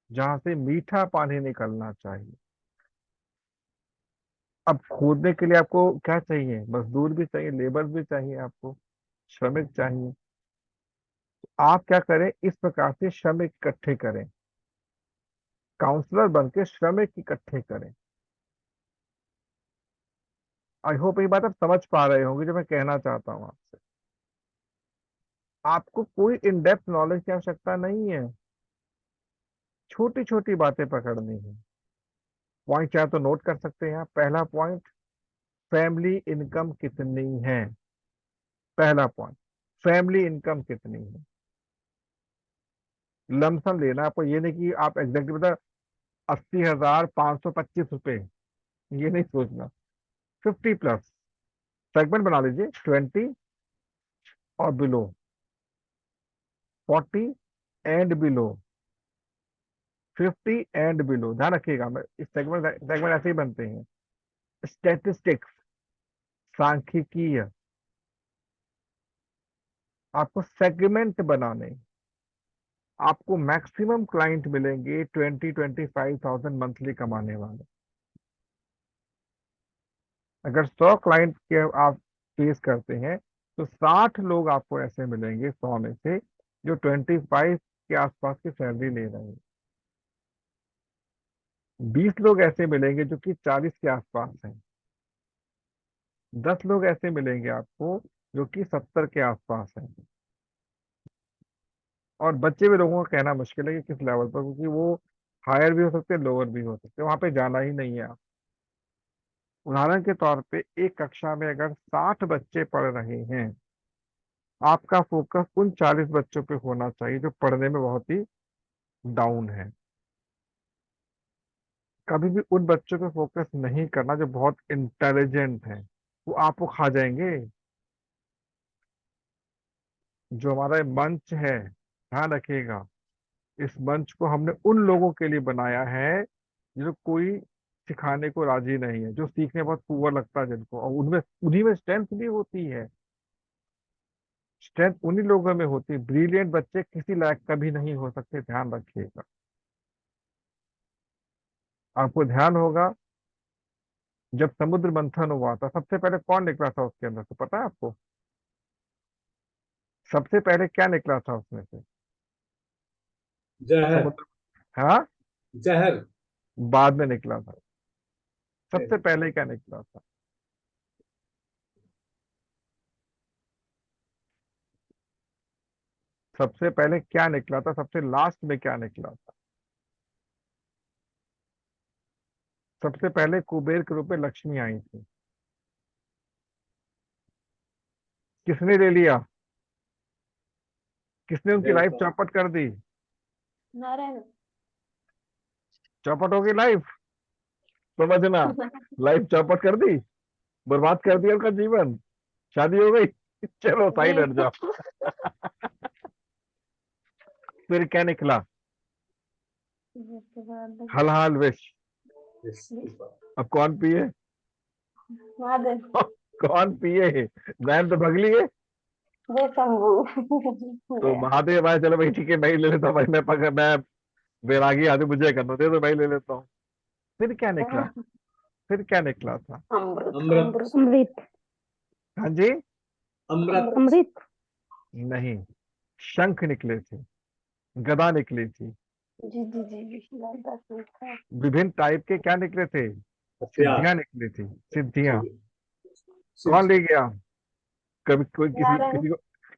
जहां से मीठा पानी निकलना चाहिए। अब खोदने के लिए आपको क्या चाहिए? मजदूर भी चाहिए, लेबर भी चाहिए, आपको श्रमिक चाहिए। आप क्या करें, इस प्रकार से श्रमिक इकट्ठे करें, काउंसलर बन के श्रमिक इकट्ठे करें। आई होप ये बात आप समझ पा रहे होंगे जो मैं कहना चाहता हूँ आपसे। आपको कोई इन डेप्थ नॉलेज की आवश्यकता नहीं है, छोटी छोटी बातें पकड़नी है। पॉइंट चाहे तो नोट कर सकते हैं आप। पहला पॉइंट, फैमिली इनकम कितनी है। पहला पॉइंट, फैमिली इनकम कितनी है। लमसम लेना आपको, ये नहीं कि आप एग्जैक्टली बता 80,525 रुपए, ये नहीं सोचना। 50+, सेगमेंट बना लीजिए, 20 और below, 40 and below, 50 and below. ध्यान रखिएगा, मैं इस सेगमेंट सेगमेंट ऐसे ही बनते हैं। स्टैटिस्टिक्स, सांख्यिकीय, आपको सेगमेंट बनाने, आपको मैक्सिमम क्लाइंट मिलेंगे 20-25,000 मंथली कमाने वाले। अगर 100 क्लाइंट के आप फेस करते हैं तो 60 लोग आपको ऐसे मिलेंगे 100 में से जो 25 के आसपास की सैलरी ले रहे हैं। 20 लोग ऐसे मिलेंगे जो कि 40 के आसपास हैं। 10 लोग ऐसे मिलेंगे आपको जो कि 70 के आसपास हैं। और बच्चे भी लोगों का कहना मुश्किल है कि किस लेवल पर, क्योंकि वो हायर भी हो सकते हैं, लोअर भी हो सकते हैं, वहां पे जाना ही नहीं है आप। उदाहरण के तौर पे एक कक्षा में अगर 60 बच्चे पढ़ रहे हैं, आपका फोकस उन 40 बच्चों पे होना चाहिए जो पढ़ने में बहुत ही डाउन है। कभी भी उन बच्चों पे फोकस नहीं करना जो बहुत इंटेलिजेंट है, वो आपको खा जाएंगे। जो हमारा ये मंच है, ध्यान रखिएगा, इस मंच को हमने उन लोगों के लिए बनाया है जो कोई सिखाने को राजी नहीं है, जो सीखने में बहुत पुअर लगता है जिनको, और उनमें उन्हीं में स्ट्रेंथ भी होती है। स्ट्रेंथ उन्हीं लोगों में होती है। ब्रिलियंट बच्चे किसी लायक कभी नहीं हो सकते, ध्यान रखिएगा। आपको ध्यान होगा, जब समुद्र मंथन हुआ था सबसे पहले कौन निकला था उसके अंदर से, पता है आपको? सबसे पहले क्या निकला था उसमें से? जहर। समुद्र, हाँ, जहर। बाद में निकला था। सबसे पहले क्या निकला था? सबसे पहले क्या निकला था? सबसे लास्ट में क्या निकला था? सबसे पहले कुबेर के रूप में लक्ष्मी आई थी। किसने ले लिया? किसने उनकी लाइफ देवता। चौपट कर दी? नारायण। चौपट हो गई लाइफ, समझना। लाइफ चौपट कर दी, बर्बाद कर दिया उनका जीवन, शादी हो गई, चलो साइड हट जी। जाओ। फिर क्या निकला? उसके बाद हल हाल विश। इस बात। अब कौन पिए? महादेव। कौन पिए? जैन तो भग लिए। जय शंभू। तो गया। महादेव भाई, चलो भाई ठीक है, मैं ही ले लेता हूँ भाई, मैं बैरागी आदमी, मुझे करना दे, तो मैं ही ले लेता हूँ। फिर क्या निकला? फिर क्या निकला था? अमृत अमृत। अमृत अमृत। हाँ जी? अमृत। अमृत। नहीं, शंख निकले थे, गदा निकली थी, जी जी जी जी, दादा सीखा। विभिन्न टाइप के क्या निकले थे? हथियार। सिद्धियां निकली थी, सिद्धियां। कौन ले सिद्ध। गया? कभी कोई किसी नारायण। किसी को,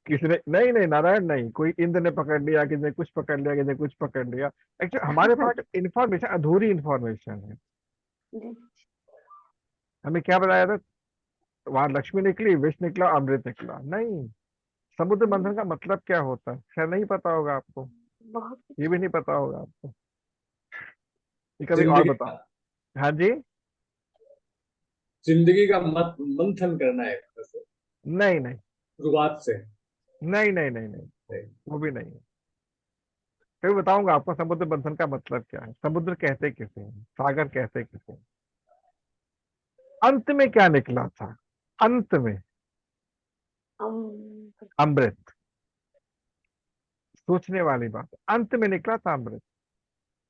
किसी ने, नहीं नहीं, नारायण नहीं, कोई इंद्र ने पकड़ लिया, किसी ने कुछ पकड़ लिया, किसी ने कुछ पकड़ लिया। एक्चुअली हमारे पास इंफॉर्मेशन अधूरी इंफॉर्मेशन है। जी। हमें क्या बताया था? वहां लक्ष्मी निकली, विष निकला, अमृत निकला, नहीं। समुद्र मंथन का मतलब क्या होता है शायद नहीं पता होगा आपको, बहुत। ये भी नहीं पता होगा आपको, ये कभी और जिंदगी बताओ। का। हाँ जी? जिंदगी का मंथन करना है वैसे, नहीं नहीं, शुरुआत से। नहीं नहीं नहीं नहीं, नहीं। वो भी नहीं है। फिर बताऊंगा आपको समुद्र मंथन का मतलब क्या है, समुद्र कहते किसे हैं, सागर कहते किसे हैं। अंत में क्या निकला था? अंत में अमृत। अमृत। सोचने वाली बात है, अंत में निकला था अमृत,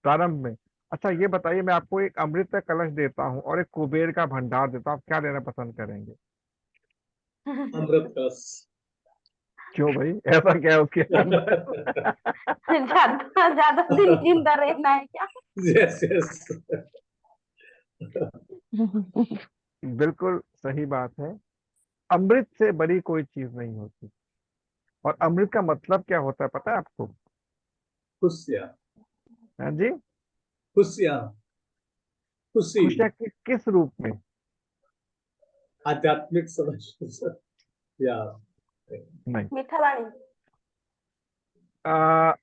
प्रारंभ में। अच्छा ये बताइए, मैं आपको एक अमृत का कलश देता हूँ और एक कुबेर का भंडार देता हूँ, आप क्या लेना पसंद करेंगे? अमृत कलश। क्यों भाई, ऐसा क्या है उसके अंदर? ज्यादा ज्यादा दिन जिंदा रहना है क्या? Yes yes. बिल्कुल सही बात है। अमृत से बड़ी कोई चीज नहीं होती। और अमृत का मतलब क्या होता है पता है आपको? खुशियाँ। हाँ जी? खुशियाँ। खुशी। खुशियाँ किस रूप में? आध्यात्मिक समझ या नहीं। मीठा पानी।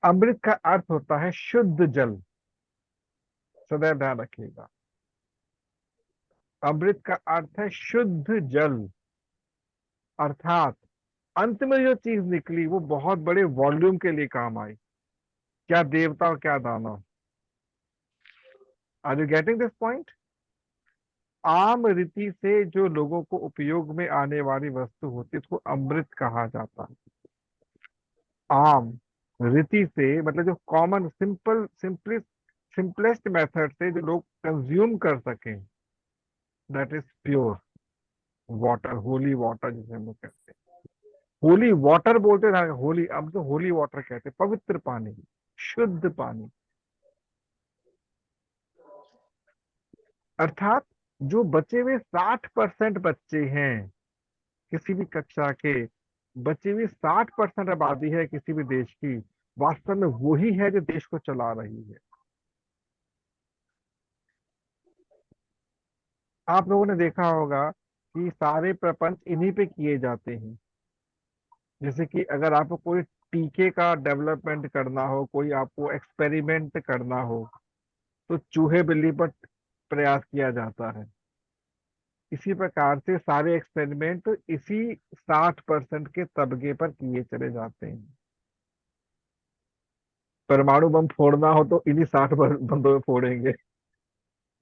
अमृत का अर्थ होता है शुद्ध जल, सदैव ध्यान रखिएगा। अमृत का अर्थ है शुद्ध जल, अर्थात अंत में जो चीज निकली वो बहुत बड़े वॉल्यूम के लिए काम आई, क्या देवता और क्या दानव। Are you getting this point? आम रीति से जो लोगों को उपयोग में आने वाली वस्तु होती है उसको अमृत कहा जाता है। आम रीति से मतलब जो कॉमन सिंपलेस्ट मेथड से जो लोग कंज्यूम कर सकें, that is pure water, holy water जिसे हम लोग कहते हैं। होली वाटर बोलते थे, होली, अब तो होली वाटर कहते हैं, पवित्र पानी, शुद्ध पानी। अर्थात जो बचे हुए 60% बच्चे हैं किसी भी कक्षा के, बची हुई 60% आबादी है किसी भी देश की, वास्तव में वही है जो देश को चला रही है। आप लोगों ने देखा होगा कि सारे प्रपंच इन्हीं पे किए जाते हैं। जैसे कि अगर आपको कोई टीके का डेवलपमेंट करना हो, कोई आपको एक्सपेरिमेंट करना हो, तो चूहे बिल्ली पर प्रयास किया जाता है। इसी प्रकार से सारे एक्सपेरिमेंट इसी 60% के तबके पर किए चले जाते हैं। परमाणु बम फोड़ना हो तो इन्हीं 60 बंदों में फोड़ेंगे।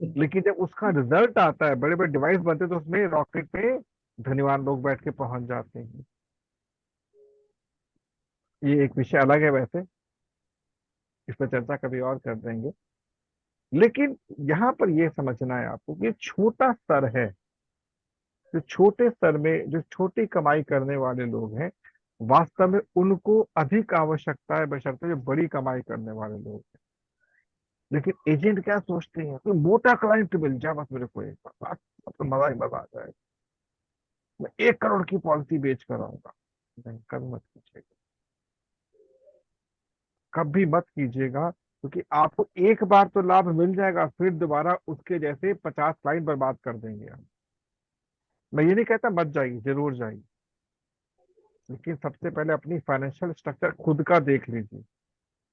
लेकिन जब उसका रिजल्ट आता है, बड़े बड़े डिवाइस बनते हैं, तो उसमें रॉकेट पे धनवान लोग बैठ के पहुंच जाते हैं। ये एक विषय अलग है वैसे, इस पर चर्चा कभी और कर देंगे। लेकिन यहाँ पर यह समझना है आपको कि छोटा स्तर है, जो छोटे स्तर में जो छोटी कमाई करने वाले लोग हैं, वास्तव में उनको अधिक आवश्यकता है बशर्ते जो बड़ी कमाई करने वाले लोग हैं। लेकिन एजेंट क्या सोचते हैं, कोई मोटा क्लाइंट मिल जाए बस मेरे को, एक बार अब तो मजा ही मजा आ जाएगा, मैं 1 करोड़ की पॉलिसी बेच कर आऊंगा। नहीं, कभी मत कीजिएगा, कभी मत कीजिएगा, क्योंकि आपको एक बार तो लाभ मिल जाएगा, फिर दोबारा उसके जैसे 50 क्लाइंट बर्बाद कर देंगे हम। मैं ये नहीं कहता मत जाइए, जरूर जाइए, लेकिन सबसे पहले अपनी फाइनेंशियल स्ट्रक्चर खुद का देख लीजिए।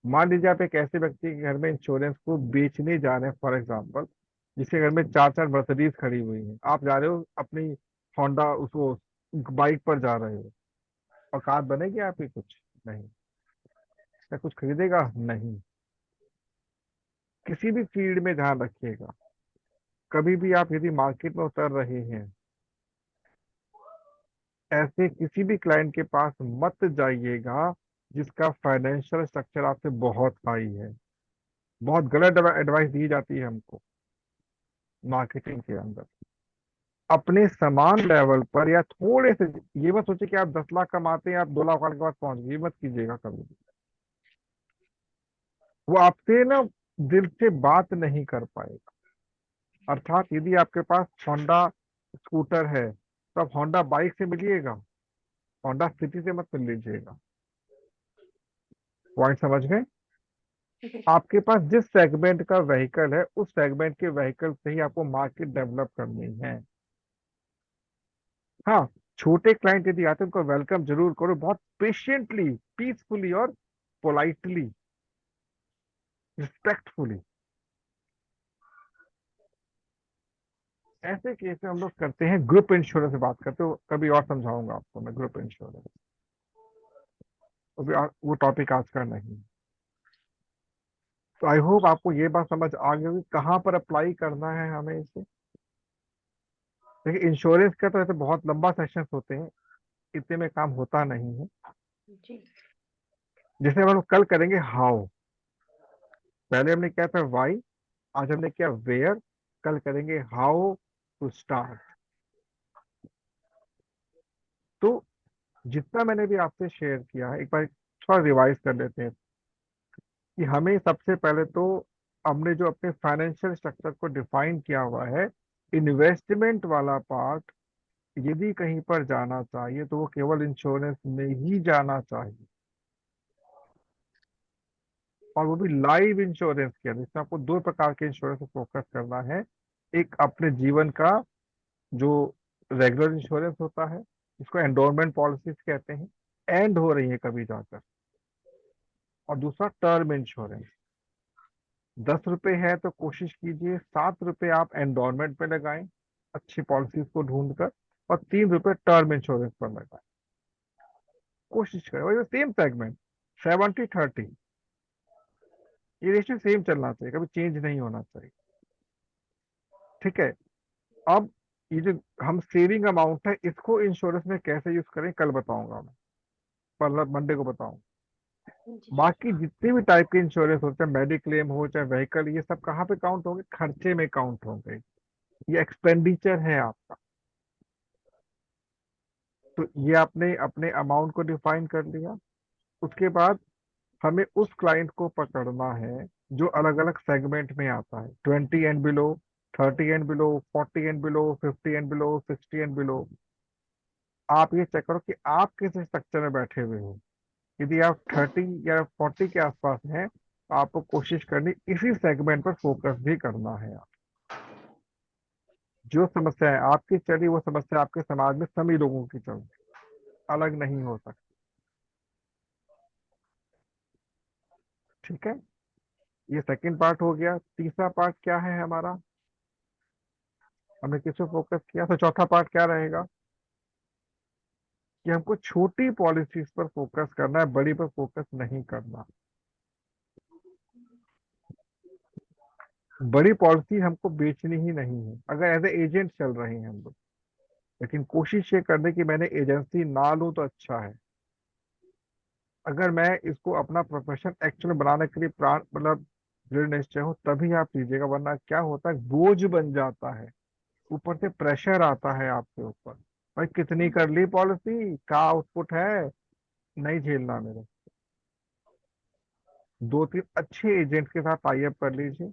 मान लीजिए आप एक ऐसे व्यक्ति के घर में इंश्योरेंस को बेचने जा रहे हैं, फॉर एग्जाम्पल, जिसके घर में 4 4 मर्सिडीज खड़ी हुई हैं, आप जा रहे हो अपनी होंडा उसको बाइक पर जा रहे हो, औकात बनेगी आपकी कुछ? नहीं। क्या कुछ खरीदेगा? नहीं। किसी भी फील्ड में ध्यान रखिएगा, कभी भी आप यदि मार्केट में उतर रहे हैं, ऐसे किसी भी क्लाइंट के पास मत जाइएगा जिसका फाइनेंशियल स्ट्रक्चर आपसे बहुत हाई है। बहुत गलत एडवाइस दी जाती है हमको मार्केटिंग के अंदर। अपने समान लेवल पर या थोड़े से, ये मत सोचिए कि आप 10 लाख कमाते हैं आप 2 लाख वाले के पास पहुंच गए, ये मत कीजिएगा कभी भी। वो आपसे ना दिल से बात नहीं कर पाएगा। अर्थात यदि आपके पास होंडा स्कूटर है तो आप होंडा बाइक से मिलिएगा, होंडा सिटी से मत मिल लीजिएगा। पॉइंट समझ गए? आपके पास जिस सेगमेंट का व्हीकल है उस सेगमेंट के व्हीकल से ही आपको मार्केट डेवलप करनी है। हाँ, छोटे क्लाइंट यदि आते हैं उनको वेलकम जरूर करो, बहुत पेशेंटली, पीसफुली और पोलाइटली, रिस्पेक्टफुली। ऐसे केस में हम लोग करते हैं ग्रुप इंश्योरेंस से बात करते हो, कभी और समझाऊंगा आपको मैं ग्रुप इंश्योरेंस, वो टॉपिक आज का नहीं। तो आई होप आपको ये बात समझ आ गई होगी कहाँ पर अप्लाई करना है हमें इसे। देखिए, इंश्योरेंस का तो ऐसे बहुत लंबा सेशन होते हैं, इतने में काम होता नहीं है। जी। जैसे हम लोग कल करेंगे हाउ, पहले हमने किया था वाई, आज हमने किया वेयर, कल करेंगे हाउ टू स्टार्ट। तो जितना मैंने भी आपसे शेयर किया है, एक बार थोड़ा रिवाइज कर लेते हैं कि हमें सबसे पहले तो हमने जो अपने फाइनेंशियल स्ट्रक्चर को डिफाइन किया हुआ है, इन्वेस्टमेंट वाला पार्ट यदि कहीं पर जाना चाहिए तो वो केवल इंश्योरेंस में ही जाना चाहिए, और वो भी लाइव इंश्योरेंस के अंदर। इसमें आपको 2 प्रकार के इंश्योरेंस पर फोकस करना है। एक अपने जीवन का जो रेगुलर इंश्योरेंस होता है, इसको एंडोरमेंट पॉलिसीज कहते हैं, एंड हो रही है कभी जाकर। और दूसरा टर्म इंश्योरेंस, 10 रुपए है तो कोशिश कीजिए 7 रुपए आप एंडोरमेंट पे लगाएं, अच्छी पॉलिसीज को ढूंढ कर, और 3 रुपए टर्म इंश्योरेंस पर लगाए। कोशिश करें, वही सेम सेगमेंट, 70-30, ये रेशियो सेम चलना चाहिए, कभी चेंज नहीं होना चाहिए। ठीक है। अब ये जो हम सेविंग अमाउंट है, इसको इंश्योरेंस में कैसे यूज करें कल बताऊंगा मैं, मतलब मंडे को बताऊंगा। जी बाकी जितने भी टाइप के इंश्योरेंस होते हैं, मेडिक्लेम हो चाहे व्हीकल, ये सब कहाँ पे काउंट होंगे? खर्चे में काउंट होंगे। ये एक्सपेंडिचर है आपका। तो ये आपने अपने अमाउंट को डिफाइन कर लिया। उसके बाद हमें उस क्लाइंट को पकड़ना है जो अलग अलग सेगमेंट में आता है, 20 and below, 30 and below, 40 and below, 50 and below, 60 and below. आप ये चेक करो कि आप किस स्ट्रक्चर में बैठे हुए हो। यदि आप 30 या 40 के आसपास हैं, तो आपको कोशिश करनी इसी सेगमेंट पर फोकस भी करना है। जो समस्या है आपकी चल रही, वो समस्या आपके समाज में सभी लोगों की चल रही, अलग नहीं हो सकती। ठीक है, ये सेकंड पार्ट हो गया। तीसरा पार्ट क्या है हमारा? हमने किस पे फोकस किया? तो चौथा पार्ट क्या रहेगा कि हमको छोटी पॉलिसीज पर फोकस करना है, बड़ी पर फोकस नहीं करना। बड़ी पॉलिसी हमको बेचनी ही नहीं है, अगर एज ए एजेंट चल रहे हैं हम लोग। लेकिन कोशिश ये करने की मैंने एजेंसी ना लूं तो अच्छा है। अगर मैं इसको अपना प्रोफेशन एक्चुअली बनाने के लिए प्राण मतलब दृढ़ निश्चय हूँ, तभी आप लीजिएगा, वरना क्या होता है, बोझ बन जाता है। ऊपर से प्रेशर आता है आपके ऊपर, भाई कितनी कर ली पॉलिसी, क्या आउटपुट है, नहीं झेलना मेरे। 2-3 अच्छे एजेंट के साथ टाई अप कर लीजिए।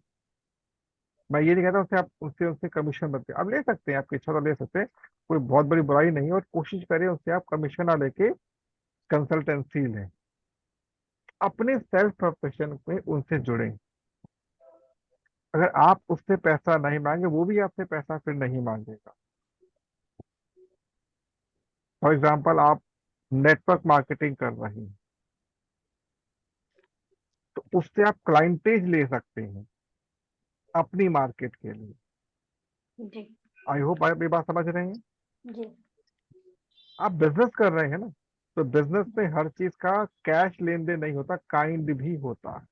मैं ये नहीं कहता उससे आप उससे उससे कमीशन मत, आप ले सकते हैं, आपकी इच्छा तो ले सकते हैं, कोई बहुत बड़ी बुराई नहीं है। और कोशिश करें उससे आप कमीशन ना लेके कंसल्टेंसी लें, अपने सेल्फ प्रोफेशन में उनसे जुड़ें। अगर आप उससे पैसा नहीं मांगे, वो भी आपसे पैसा फिर नहीं मांगेगा। फॉर एग्जाम्पल, आप नेटवर्क मार्केटिंग कर रही हैं, तो उससे आप क्लाइंटेज ले सकते हैं अपनी मार्केट के लिए। जी आई होप आप ये बात समझ रहे हैं। जी आप बिजनेस कर रहे हैं ना, तो बिजनेस में हर चीज का कैश लेन देन नहीं होता, काइंड भी होता है।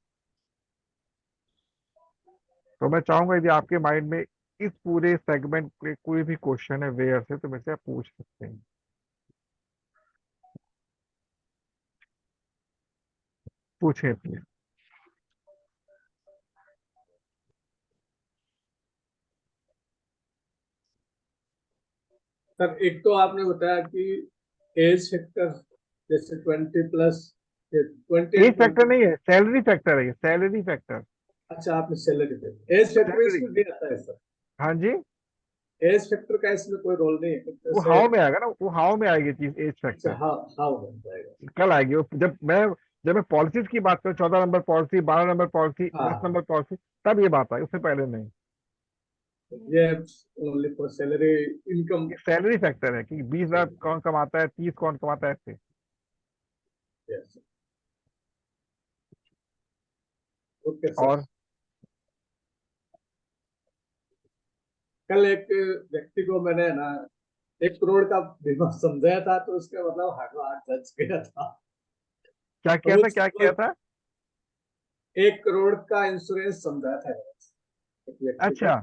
तो मैं चाहूंगा यदि आपके माइंड में इस पूरे सेगमेंट के कोई भी क्वेश्चन है वेयर से, तो मुझसे आप पूछ सकते हैं। पूछे प्लीज। सर एक तो आपने बताया कि एज फैक्टर, जैसे 20+, 20 एज एंड फैक्टर 20। नहीं है, सैलरी फैक्टर है, ये सैलरी फैक्टर। अच्छा, आपने सैलरी पे एज फैक्टर सैलरी, इसमें नहीं आता है सर? हाँ जी। एज फैक्टर का इसमें कोई रोल नहीं है वो जैसे? हाव में आएगा ना, वो हाव में आएगी चीज, एज अच्छा, फैक्टर हाँ बन जाएगा। कल आएगी। जब मैं पॉलिसीज की बात करूँ, 14 number policy, 12 number policy, 10 number हाँ, पॉलिसी, तब ये बात आई, उससे पहले नहीं। ये ओनली फॉर सैलरी इनकम। ये सैलरी फैक्टर है कि 20,000 कौन कमाता है, 30 कौन कमाता है, ऐसे। Yes, okay sir. और कल एक व्यक्ति को मैंने ना 1 करोड़ का बीमा समझाया था, तो उसका मतलब हार्ट हार्ट जज गया था। क्या तो किया था, क्या किया था? 1 करोड़ का इंश्योरेंस समझाया था एक व्यक्ति को। अच्छा।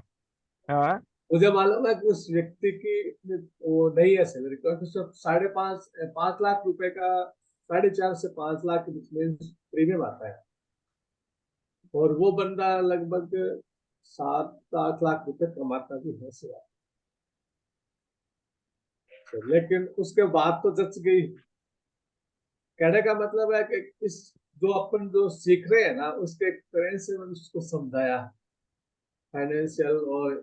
हाँ। मुझे मालूम है कि उस व्यक्ति की वो नहीं है सैलरी, क्योंकि उसको 5.5 लाख रुपए का, 4.5 से 5 लाख के बीच में प्रीमियम आता है। और वो बंदा लगभग 7-8 लाख रुपए कमाता भी है सर। लेकिन उसके बाद तो जच गई। कहने का मतलब है कि इस जो अपन जो सीख रहे हैं ना, उसके एक्सपीरियंस से मैंने उसको समझाया, फाइनेंशियल और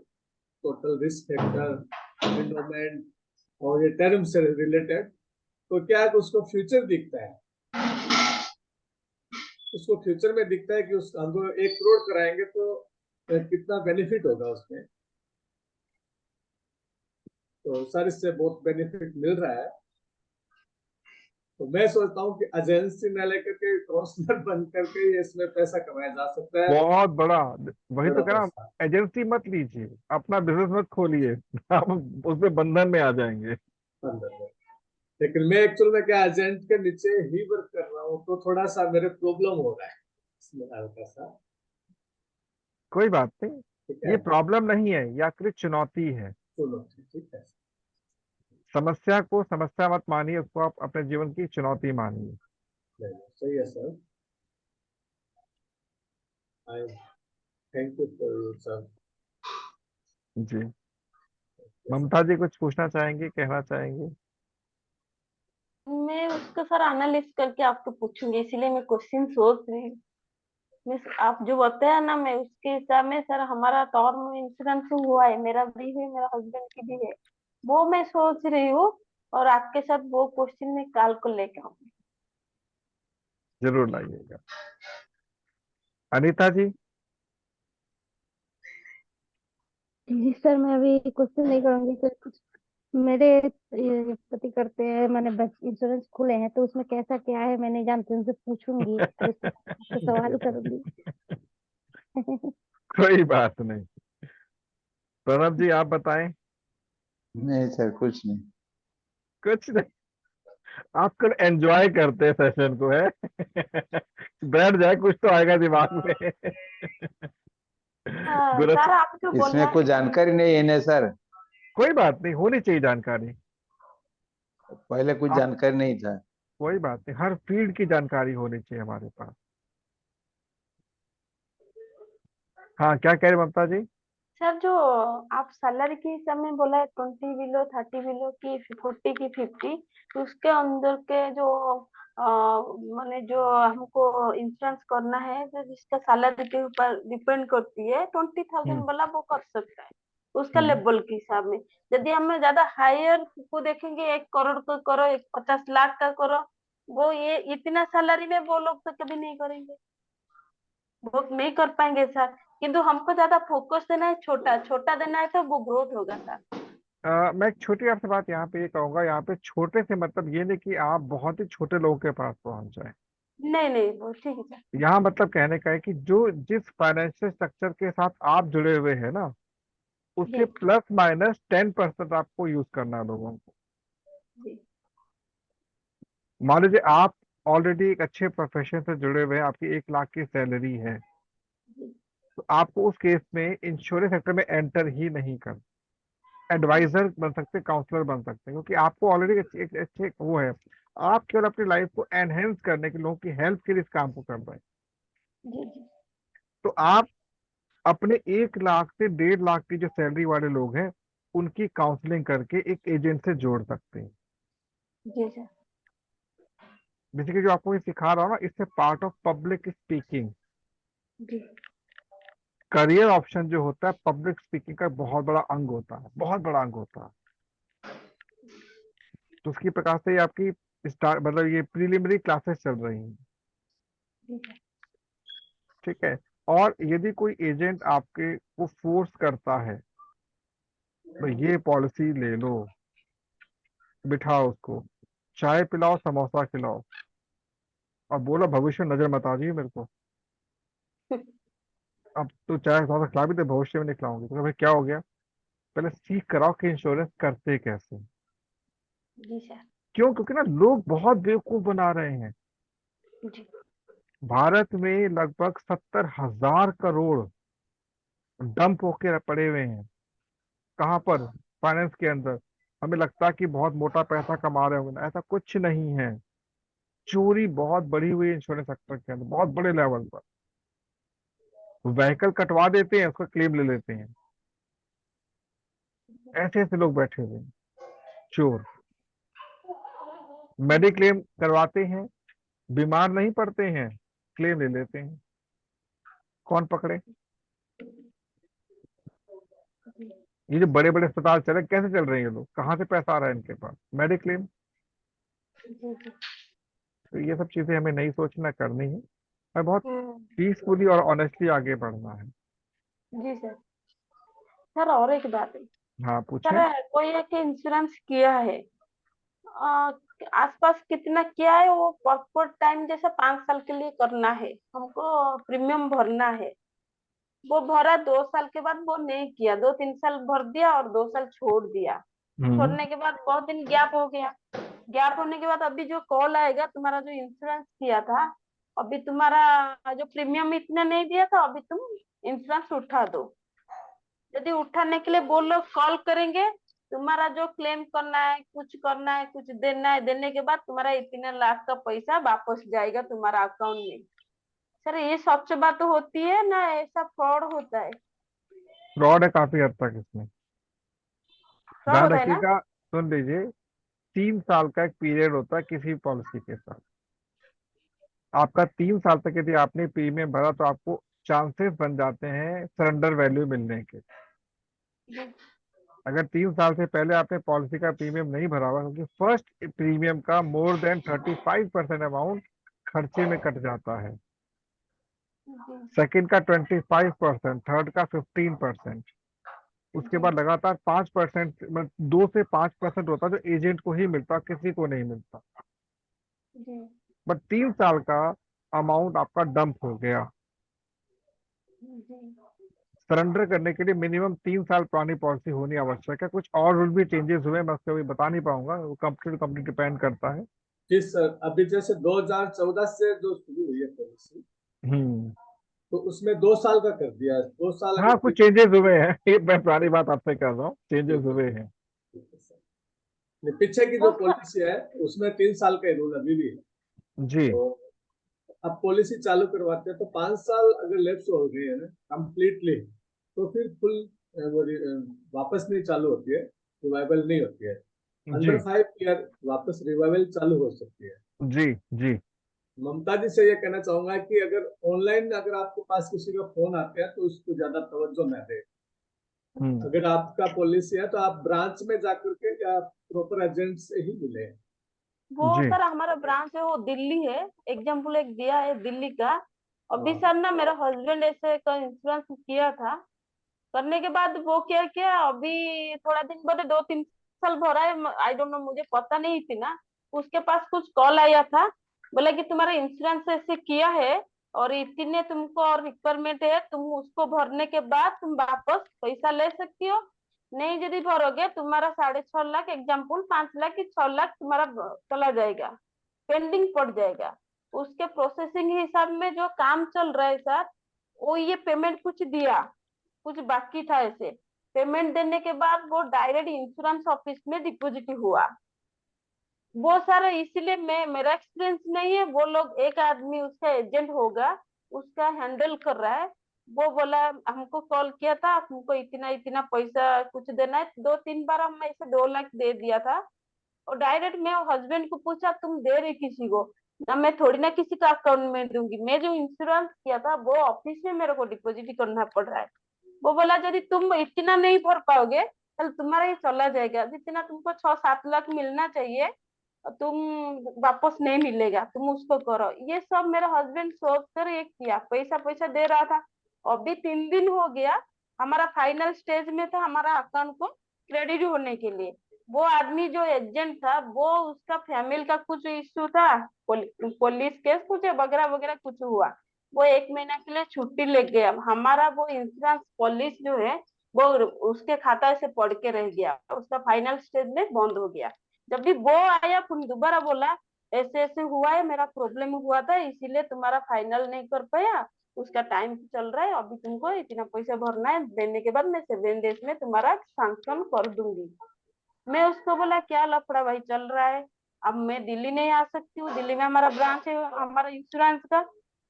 टोटल रिस्क फैक्टर, एंडोमेंट और ये टर्म से रिलेटेड। तो क्या है कि उसको फ्यूचर दिखता है, उसको फ्यूचर में दिखता है कि उस हमको 1 करोड़ कराएंगे तो कितना बेनिफिट होगा उसमें। तो सर इससे बहुत बेनिफिट मिल रहा है। तो मैं सोचता हूँ कि एजेंसी न लेकर के काउंसलर बन करके ये इसमें पैसा कमाया जा सकता है। बहुत बड़ा, वही बड़ा तो कह रहा हूँ, पैसा एजेंसी मत लीजिए, अपना बिजनेस मत खोलिए। आप उसमें बंधन में आ जाएंगे। अंदर है। लेकिन मैं एक्चुअल में क्या एजेंट के नीचे ही वर्क कर रहा हूँ, तो थोड़ा सा मेरे प्रॉब्लम हो रहा है इसमें हल्का सा। कोई बात नहीं, ठीक ये है, प्रॉब्लम नहीं है, ये आपके लिए चुनौती है। चलो ठीक है। समस्या को समस्या मत मानिए, उसको आप अपने जीवन की चुनौती मानिए। नहीं, सही है sir. I thank you for you sir. जी। ममता जी कुछ पूछना चाहेंगे, कहना चाहेंगे? मैं उसको सर एनालिस करके आपको पूछूंगी, इसीलिए मैं क्वेश्चन सोच रही हूँ। आप जो बताया ना, मैं उसके हिसाब में सर, हमारा टर्म इंश्योरेंस हुआ है, मेरा भी है, मेरा हस्बैंड की भी है, वो मैं सोच रही हूँ। और आपके साथ वो क्वेश्चन मैं कल को लेके आऊंगी। जरूर लाइएगा। अनीता जी। जी सर, मैं अभी क्वेश्चन नहीं करूंगी सर। कुछ मेरे ये पति करते हैं, मैंने बस इंश्योरेंस खोले हैं, तो उसमें कैसा क्या है मैं नहीं जानती, उनसे पूछूंगी और उसके बाद आपसे सवाल करूंगी। कोई बात नहीं। प्रणब जी आप बताएं। नहीं सर, कुछ नहीं। कुछ नहीं, आप कल एंजॉय करते हैं सेशन को, है? बैठ जाए, कुछ तो आएगा दिमाग में। हाँ दुरुस्त। सर, आप जो इसमें बोला कुछ है। जानकारी नहीं है ना सर। कोई बात नहीं, होनी चाहिए जानकारी। पहले कुछ आप, जानकारी नहीं था। कोई बात नहीं, हर फील्ड की जानकारी होनी चाहिए हमारे पास। हाँ, क्या कह रहे ममता जी? सर जो आप सैलरी के हिसाब में बोला है, 20 बिलो, 30 बिलो की, 40 की, 50, तो उसके अंदर के जो माने जो हमको इंश्योरेंस करना है, जो जिसका सैलरी के ऊपर डिपेंड करती है, 20,000 हम्म। वाला वो कर सकता है उसका हम्म। लेवल के हिसाब में। यदि हमें ज्यादा हायर को देखेंगे, 1 करोड़ का करो, 50 लाख का करो, वो ये इतना सैलरी में वो लोग तो कभी नहीं करेंगे, वो नहीं कर पाएंगे सर। किंतु हमको ज्यादा फोकस देना है, छोटा छोटा देना है, तो वो ग्रोथ होगा सर। मैं एक छोटी आपसे बात यहाँ पे ये कहूंगा, यहाँ पे छोटे से मतलब ये नहीं कि आप बहुत ही छोटे लोगों के पास पहुंच जाए। नहीं नहीं, वो ठीक है सर। यहाँ मतलब कहने का है कि जो जिस फाइनेंशियल स्ट्रक्चर के साथ आप जुड़े हुए हैं ना, उसके जी +-10% आपको यूज करना है लोगों को। जी मान लीजिए आप ऑलरेडी एक अच्छे प्रोफेशन से जुड़े हुए हैं, आपकी 1 लाख की सैलरी है, जी तो आपको उस केस में इंश्योरेंस सेक्टर में एंटर ही नहीं करना। एडवाइजर बन सकते, काउंसलर बन सकते हैं, क्योंकि आपको ऑलरेडी एक अच्छे वो है। आप केवल अपनी लाइफ को एनहेंस करने के, लोगों की हेल्प के लिए इस काम को कर रहे हैं। जी जी तो आप अपने 1 लाख से 1.5 लाख की जो सैलरी वाले लोग हैं, उनकी काउंसलिंग करके एक एजेंट से जोड़ सकते हैं। जी सर। बेसिकली जो आपको ये सिखा रहा हूँ ना, इससे पार्ट ऑफ पब्लिक स्पीकिंग। जी करियर ऑप्शन जो होता है, पब्लिक स्पीकिंग का बहुत बड़ा अंग होता है, बहुत बड़ा अंग होता है। तो उसकी प्रकार से ये आपकी स्टार्ट, मतलब ये प्रीलिमिनरी क्लासेस चल रही हैं। जी सर। ठीक है। और यदि कोई एजेंट आपके को फोर्स करता है, भाई ये पॉलिसी ले लो, बिठाओ उसको, चाय पिलाओ, समोसा खिलाओ, और बोलो भविष्य में नजर मत आ जाइए मेरे को, अब तो चाय समोसा खिला भी, तो भविष्य में नहीं खिलाऊंगी, तो भाई क्या हो गया? पहले सीख कराओ कि इंश्योरेंस करते कैसे। जी सर। क्यों? क्योंकि ना लोग बहुत बेवकूफ बना रहे हैं। जी भारत में लगभग 70,000 करोड़ डंप होके पड़े हुए हैं। कहाँ पर? फाइनेंस के अंदर। हमें लगता है कि बहुत मोटा पैसा कमा रहे होंगे, ऐसा कुछ नहीं है। चोरी बहुत बढ़ी हुई है इंश्योरेंस सेक्टर के अंदर, बहुत बड़े लेवल पर। व्हीकल कटवा देते हैं, उसका क्लेम ले लेते हैं। ऐसे ऐसे लोग बैठे हुए हैं, चोर। मेडिक्लेम करवाते हैं, बीमार नहीं पड़ते हैं, क्लेम ले लेते हैं। कौन पकड़े? ये जो बड़े बड़े अस्पताल चले, कैसे चल रहे हैं ये लोग? कहाँ से पैसा आ रहा है इनके पास? मेडिक्लेम। जी जी। तो ये सब चीजें हमें नहीं सोचना, करनी है, और बहुत हम्म। पीसफुली और ऑनेस्टली आगे बढ़ना है। जी सर। सर और एक बात है हाँ, सर, पूछें। कोई एक इंश्योरेंस किया है, आसपास कितना क्या है, वो प्रॉपर टाइम जैसे 5 साल के लिए करना है हमको, प्रीमियम भरना है। वो भरा, 2 साल के बाद वो नहीं किया, 2-3 साल भर दिया और 2 साल छोड़ दिया। हम्म। छोड़ने के बाद बहुत दिन गैप हो गया। गैप होने के बाद अभी जो कॉल आएगा, तुम्हारा जो इंश्योरेंस किया था, अभी तुम्हारा जो प्रीमियम इतना नहीं दिया था, अभी तुम इंश्योरेंस उठा दो। यदि उठाने के लिए बोलो, कॉल करेंगे, तुम्हारा जो क्लेम करना है, कुछ करना है, कुछ देना है, देने के बाद तुम्हारा इतने लाख का पैसा वापस जाएगा तुम्हारा अकाउंट में। सर ये सच बात होती है ना, ऐसा फ्रॉड होता है? फ्रॉड है काफी हद तक इसमें। फ्रॉड ध्यान होता है ना? रखिएगा, सुन लीजिए, 3 साल का एक पीरियड होता है किसी पॉलिसी के साथ। आपका 3 साल तक यदि आपने प्रीमियम भरा तो आपको चांसेस बन जाते हैं सरेंडर वैल्यू मिलने के। जी। अगर 3 साल से पहले आपने पॉलिसी का प्रीमियम नहीं भरा हुआ, क्योंकि फर्स्ट प्रीमियम का मोर देन 35% अमाउंट खर्चे में कट जाता है, जी। सेकंड का 25%, थर्ड का 15%, उसके जी। बाद लगातार 5%, मतलब 2 से 5% होता है जो एजेंट को ही मिलता, किसी को नहीं मिलता। जी। बट 3 साल का अमाउंट आपका डंप हो गया। जी। सरेंडर करने के लिए मिनिमम 3 साल पुरानी पॉलिसी होनी आवश्यक है। कुछ और रूल भी चेंजेस हुए, मैं उसको अभी बता नहीं पाऊंगा, वो कंपनी टू कंपनी डिपेंड करता है। जी सर, अभी जैसे 2014 से जो शुरू हुई है पॉलिसी, हम्म। तो उसमें 2 साल का कर दिया है। 2 साल हाँ, अगर कुछ चेंजेस हुए हैं ये मैं पुरानी बात आपसे कर रहा हूँ, चेंजेस हुए हैं। नहीं, पीछे की जो वो सर। पॉलिसी है उसमें 3 साल का रूल अभी भी है। जी। तो अब पॉलिसी चालू करवाते हैं तो 5 साल अगर लैप्स हो गए हैं ना कंप्लीटली, तो फिर फुल वो वापस नहीं चालू होती है, रिवाइवल नहीं होती है। जी। अंडर 5 ईयर वापस रिवाइवल चालू हो सकती है। जी। जी। ममता जी से ये कहना चाहूंगा कि अगर ऑनलाइन अगर आपके पास किसी का फोन आता है तो उसको ज्यादा तवज्जो न दे। हम्म। अगर आपका पॉलिसी है तो आप ब्रांच में जाकर के या प्रॉपर एजेंट से ही मिले। वो जी। सर हमारा ब्रांच है वो दिल्ली है, एग्जाम्पल एक दिया है दिल्ली का। अभी सर ना मेरा हस्बैंड ऐसे का इंश्योरेंस किया था, करने के बाद वो क्या किया, अभी थोड़ा दिन बाद 2-3 साल भरा है, आई डोंट नो, मुझे पता नहीं थी ना। उसके पास कुछ कॉल आया था, बोला कि तुम्हारा इंश्योरेंस ऐसे किया है और इतने तुमको और रिक्वायरमेंट है, तुम उसको भरने के बाद तुम वापस पैसा ले सकती हो। नहीं यदि भरोगे तुम्हारा 6.5 लाख, एग्जाम्पल 5 लाख की 6 लाख तुम्हारा चला जाएगा, पेंडिंग पड़ जाएगा। उसके प्रोसेसिंग हिसाब में जो काम चल रहा है सर, वो ये पेमेंट कुछ दिया, कुछ बाकी था, ऐसे पेमेंट देने के बाद वो डायरेक्ट इंश्योरेंस ऑफिस में डिपॉजिट हुआ। वो सारा इसीलिए मैं, मेरा एक्सपीरियंस नहीं है, वो लोग एक आदमी उसका एजेंट होगा, उसका हैंडल कर रहा है। वो बोला, हमको कॉल किया था, हमको इतना इतना पैसा कुछ देना है, 2-3 बार हम ऐसे 2 लाख दे दिया था। और डायरेक्ट मैं हस्बैंड को पूछा, तुम दे रही किसी को ना, मैं थोड़ी ना किसी का अकाउंट में दूंगी, मैं जो इंश्योरेंस किया था वो ऑफिस में मेरे को डिपॉजिट करना पड़ रहा है। वो बोला, यदि तुम इतना नहीं भर पाओगे तो तुम्हारा ये चला जाएगा, जितना तुमको 6-7 लाख मिलना चाहिए तुम वापस नहीं मिलेगा, तुम उसको करो। ये सब मेरा हस्बैंड सोच कर ये किया, पैसा पैसा दे रहा था। अभी 3 दिन हो गया, हमारा फाइनल स्टेज में था हमारा अकाउंट को क्रेडिट होने के लिए। वो आदमी जो एजेंट था, वो उसका फैमिली का कुछ इश्यू था, पुलिस केस कुछ वगैरह वगैरह कुछ हुआ, वो 1 महीना के लिए छुट्टी ले गया। हमारा वो इंश्योरेंस पॉलिसी जो है वो उसके खाता से पड़ के रह गया, उसका फाइनल स्टेज में बंद हो गया। जब भी वो आया फिर दोबारा बोला, ऐसे ऐसे हुआ है, मेरा प्रॉब्लम हुआ था इसीलिए तुम्हारा फाइनल नहीं कर पाया, उसका टाइम चल रहा है, अभी तुमको इतना पैसा भरना है, देने के बाद मैं 7 डेज में तुम्हारा सैंक्शन कर दूंगी। मैं उसको बोला, क्या लफड़ा भाई चल रहा है, अब मैं दिल्ली नहीं आ सकती हूँ, दिल्ली में हमारा ब्रांच है हमारा इंश्योरेंस का,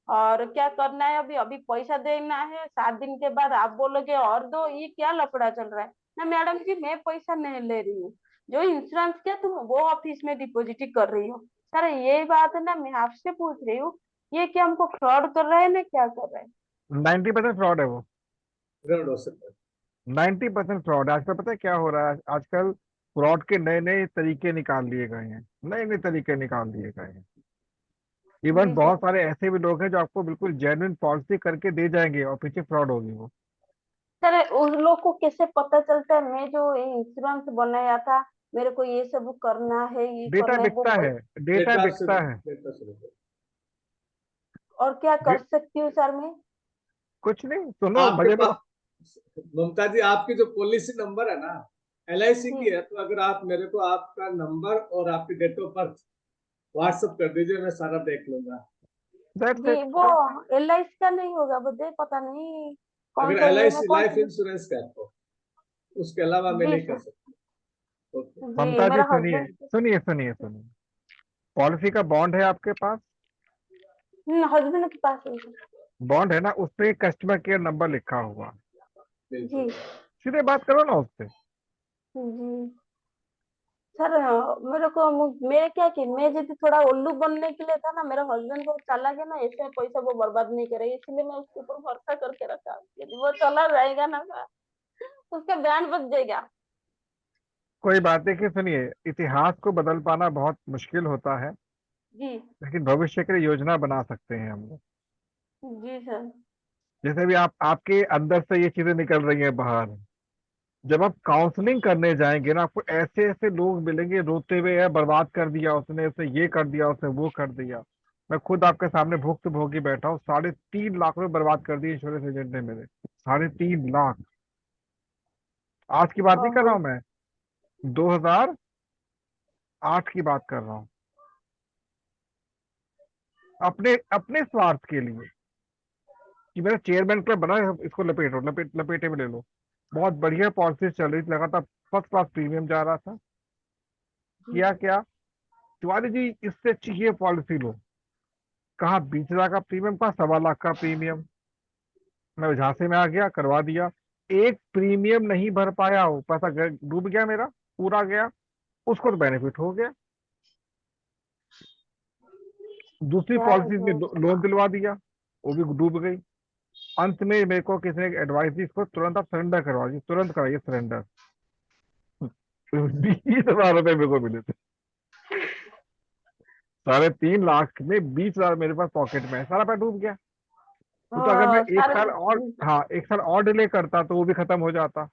और क्या करना है, अभी अभी पैसा देना है, 7 दिन के बाद आप बोलोगे और दो, ये क्या लफड़ा चल रहा है ना मैडम जी, मैं पैसा नहीं ले रही हूँ, जो इंश्योरेंस किया तुम वो ऑफिस में डिपॉजिट कर रही हो। सर ये बात है ना, मैं आपसे पूछ रही हूँ, ये क्या हमको फ्रॉड कर रहा है ना, क्या कर रहा है? 90% फ्रॉड है वो। ग्राउंड हो सकता है। 90% फ्रॉड है। आजकल पता है क्या हो रहा है, आजकल फ्रॉड के नए नए तरीके निकाल लिए गए हैं, नए नए तरीके निकाल दिए गए हैं। इवन जी बहुत सर। सारे ऐसे भी लोग हैं जो आपको बिल्कुल जेन्युइन पॉलिसी करके दे जाएंगे और पीछे फ्रॉड होगी वो। सर उस लोग को कैसे पता चलता है, मैं जो इंश्योरेंस बनाया था मेरे को ये सब करना है, ये डेटा करना है, वो बिकता है, डेटा बिकता है। डेटा शुरू करो। और क्या कर डे- सकती हूँ सर मैं? कुछ नहीं, सुनो आपके मजे में। पास ममता जी, आपकी जो पॉलिसी नंबर है ना LIC की जी है, तो अगर आप मेरे को आपका नंबर और आपकी डेट ऑफ बर्थ व्हाट्सएप कर दीजिए, मैं सारा देख लूंगा। दैट्स जी, इट। वो LIC का नहीं होगा मुझे पता नहीं कौन अगर सा ये मैं LIC कौन लाइफ सा। इंश्योरेंस का है तो उसके अलावा मैं जी नहीं कर सर। सकता। ओके। जी ममता जी मेरा सुनिए हस्बैंड। सुनिए सुनिए सुनिए, पॉलिसी का बॉन्ड है आपके पास? हस्बैंड के पास है सर। बॉन्ड है ना, उसपे कस्टमर केयर नंबर लिखा हुआ, बिल्कुल। जी सीधे बात करो ना उससे। जी सर। मेरे को मेरे क्या कि मैं यदि थोड़ा उल्लू बनने के लिए था ना, मेरा हस्बैंड बहुत चालाक है ना, ऐसे पैसा वो बर्बाद नहीं करे, इसलिए मैं उसके ऊपर भरोसा करके रखा। यदि वो चला जाएगा ना सर, उसका बैंड बज जाएगा। कोई बात नहीं, कि सुनिए, इतिहास को बदल पाना बहुत मुश्किल होता है, जी लेकिन भविष्य के लिए योजना बना सकते हैं हम लोग। जी सर। जैसे भी आपके अंदर से ये चीजें निकल रही हैं बाहर, जब आप काउंसलिंग करने जाएंगे ना, आपको ऐसे ऐसे लोग मिलेंगे रोते हुए, है बर्बाद कर दिया उसने, उसने ये कर दिया, उसने वो कर दिया। मैं खुद आपके सामने भुक्तभोगी बैठा हूँ, 3.5 लाख रुपए बर्बाद कर दिए इंश्योरेंस एजेंट ने मेरे, 3.5 लाख। आज की बात नहीं कर रहा ओहो। हूँ मैं, 2008 की बात कर रहा हूँ। अपने अपने स्वार्थ के लिए, कि मेरा चेयरमैन क्लब बना है, इसको लपेटो, लपेटे में ले लो। बहुत बढ़िया पॉलिसी चल रही थी, लगातार फर्स्ट क्लास प्रीमियम जा रहा था। किया क्या, तिवारी जी इससे अच्छी ये पॉलिसी लो। कहा 20 लाख का प्रीमियम, कहा 1.25 लाख का प्रीमियम। मैं झांसे में आ गया, करवा दिया। एक प्रीमियम नहीं भर पाया, वो पैसा डूब गया मेरा, पूरा गया। उसको तो बेनिफिट हो गया। दूसरी यार पॉलिसी में वो लोन दिलवा दिया, वो भी डूब गई। अंत में मेरे को किसी ने एडवाइस दी, इसको तुरंत आप सरेंडर करवा दिए, तुरंत कराइए सरेंडर। 20,000 रुपए मेरे को मिले थे। 3.5 लाख में 20,000 मेरे पास पॉकेट में है, सारा पैसा डूब गया। वो तो अगर मैं एक सर साल और, हाँ, एक साल और डिले करता तो वो भी खत्म हो जाता।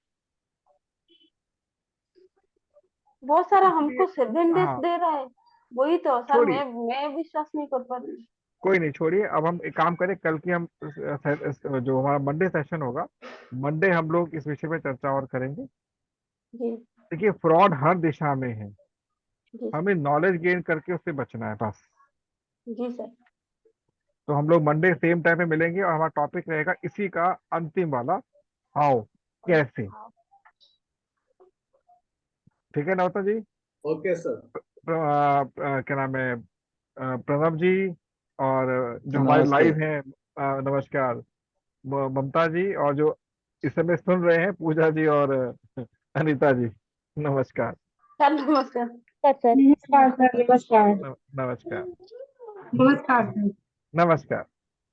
बहुत सारा इसलिए, हमको 7 डेज हाँ, दे रहा है। वही तो सर, छोड़िए, मैं विश्वास नहीं कर पा रही। कोई नहीं, छोड़िए। अब हम एक काम करें, कल की हम जो हमारा मंडे सेशन होगा, मंडे हम लोग इस विषय पे चर्चा और करेंगे। जी देखिए, फ्रॉड हर दिशा में है, जी हमें नॉलेज गेन करके उससे बचना है बस। जी सर। तो हम लोग मंडे सेम टाइम पे मिलेंगे, और हमारा टॉपिक रहेगा इसी का अंतिम वाला, हाउ, कैसे। ठीक है नवता जी? Okay sir. क्या नाम है, प्रणव जी, और जो हमारे नमस्ते। लाइव हैं, नमस्कार, ममता जी, और जो इस समय सुन रहे हैं, पूजा जी और अनीता जी, नमस्कार। सर नमस्कार। सर नमस्कार सर, नमस्कार। नमस्कार। नमस्कार सर। नमस्कार।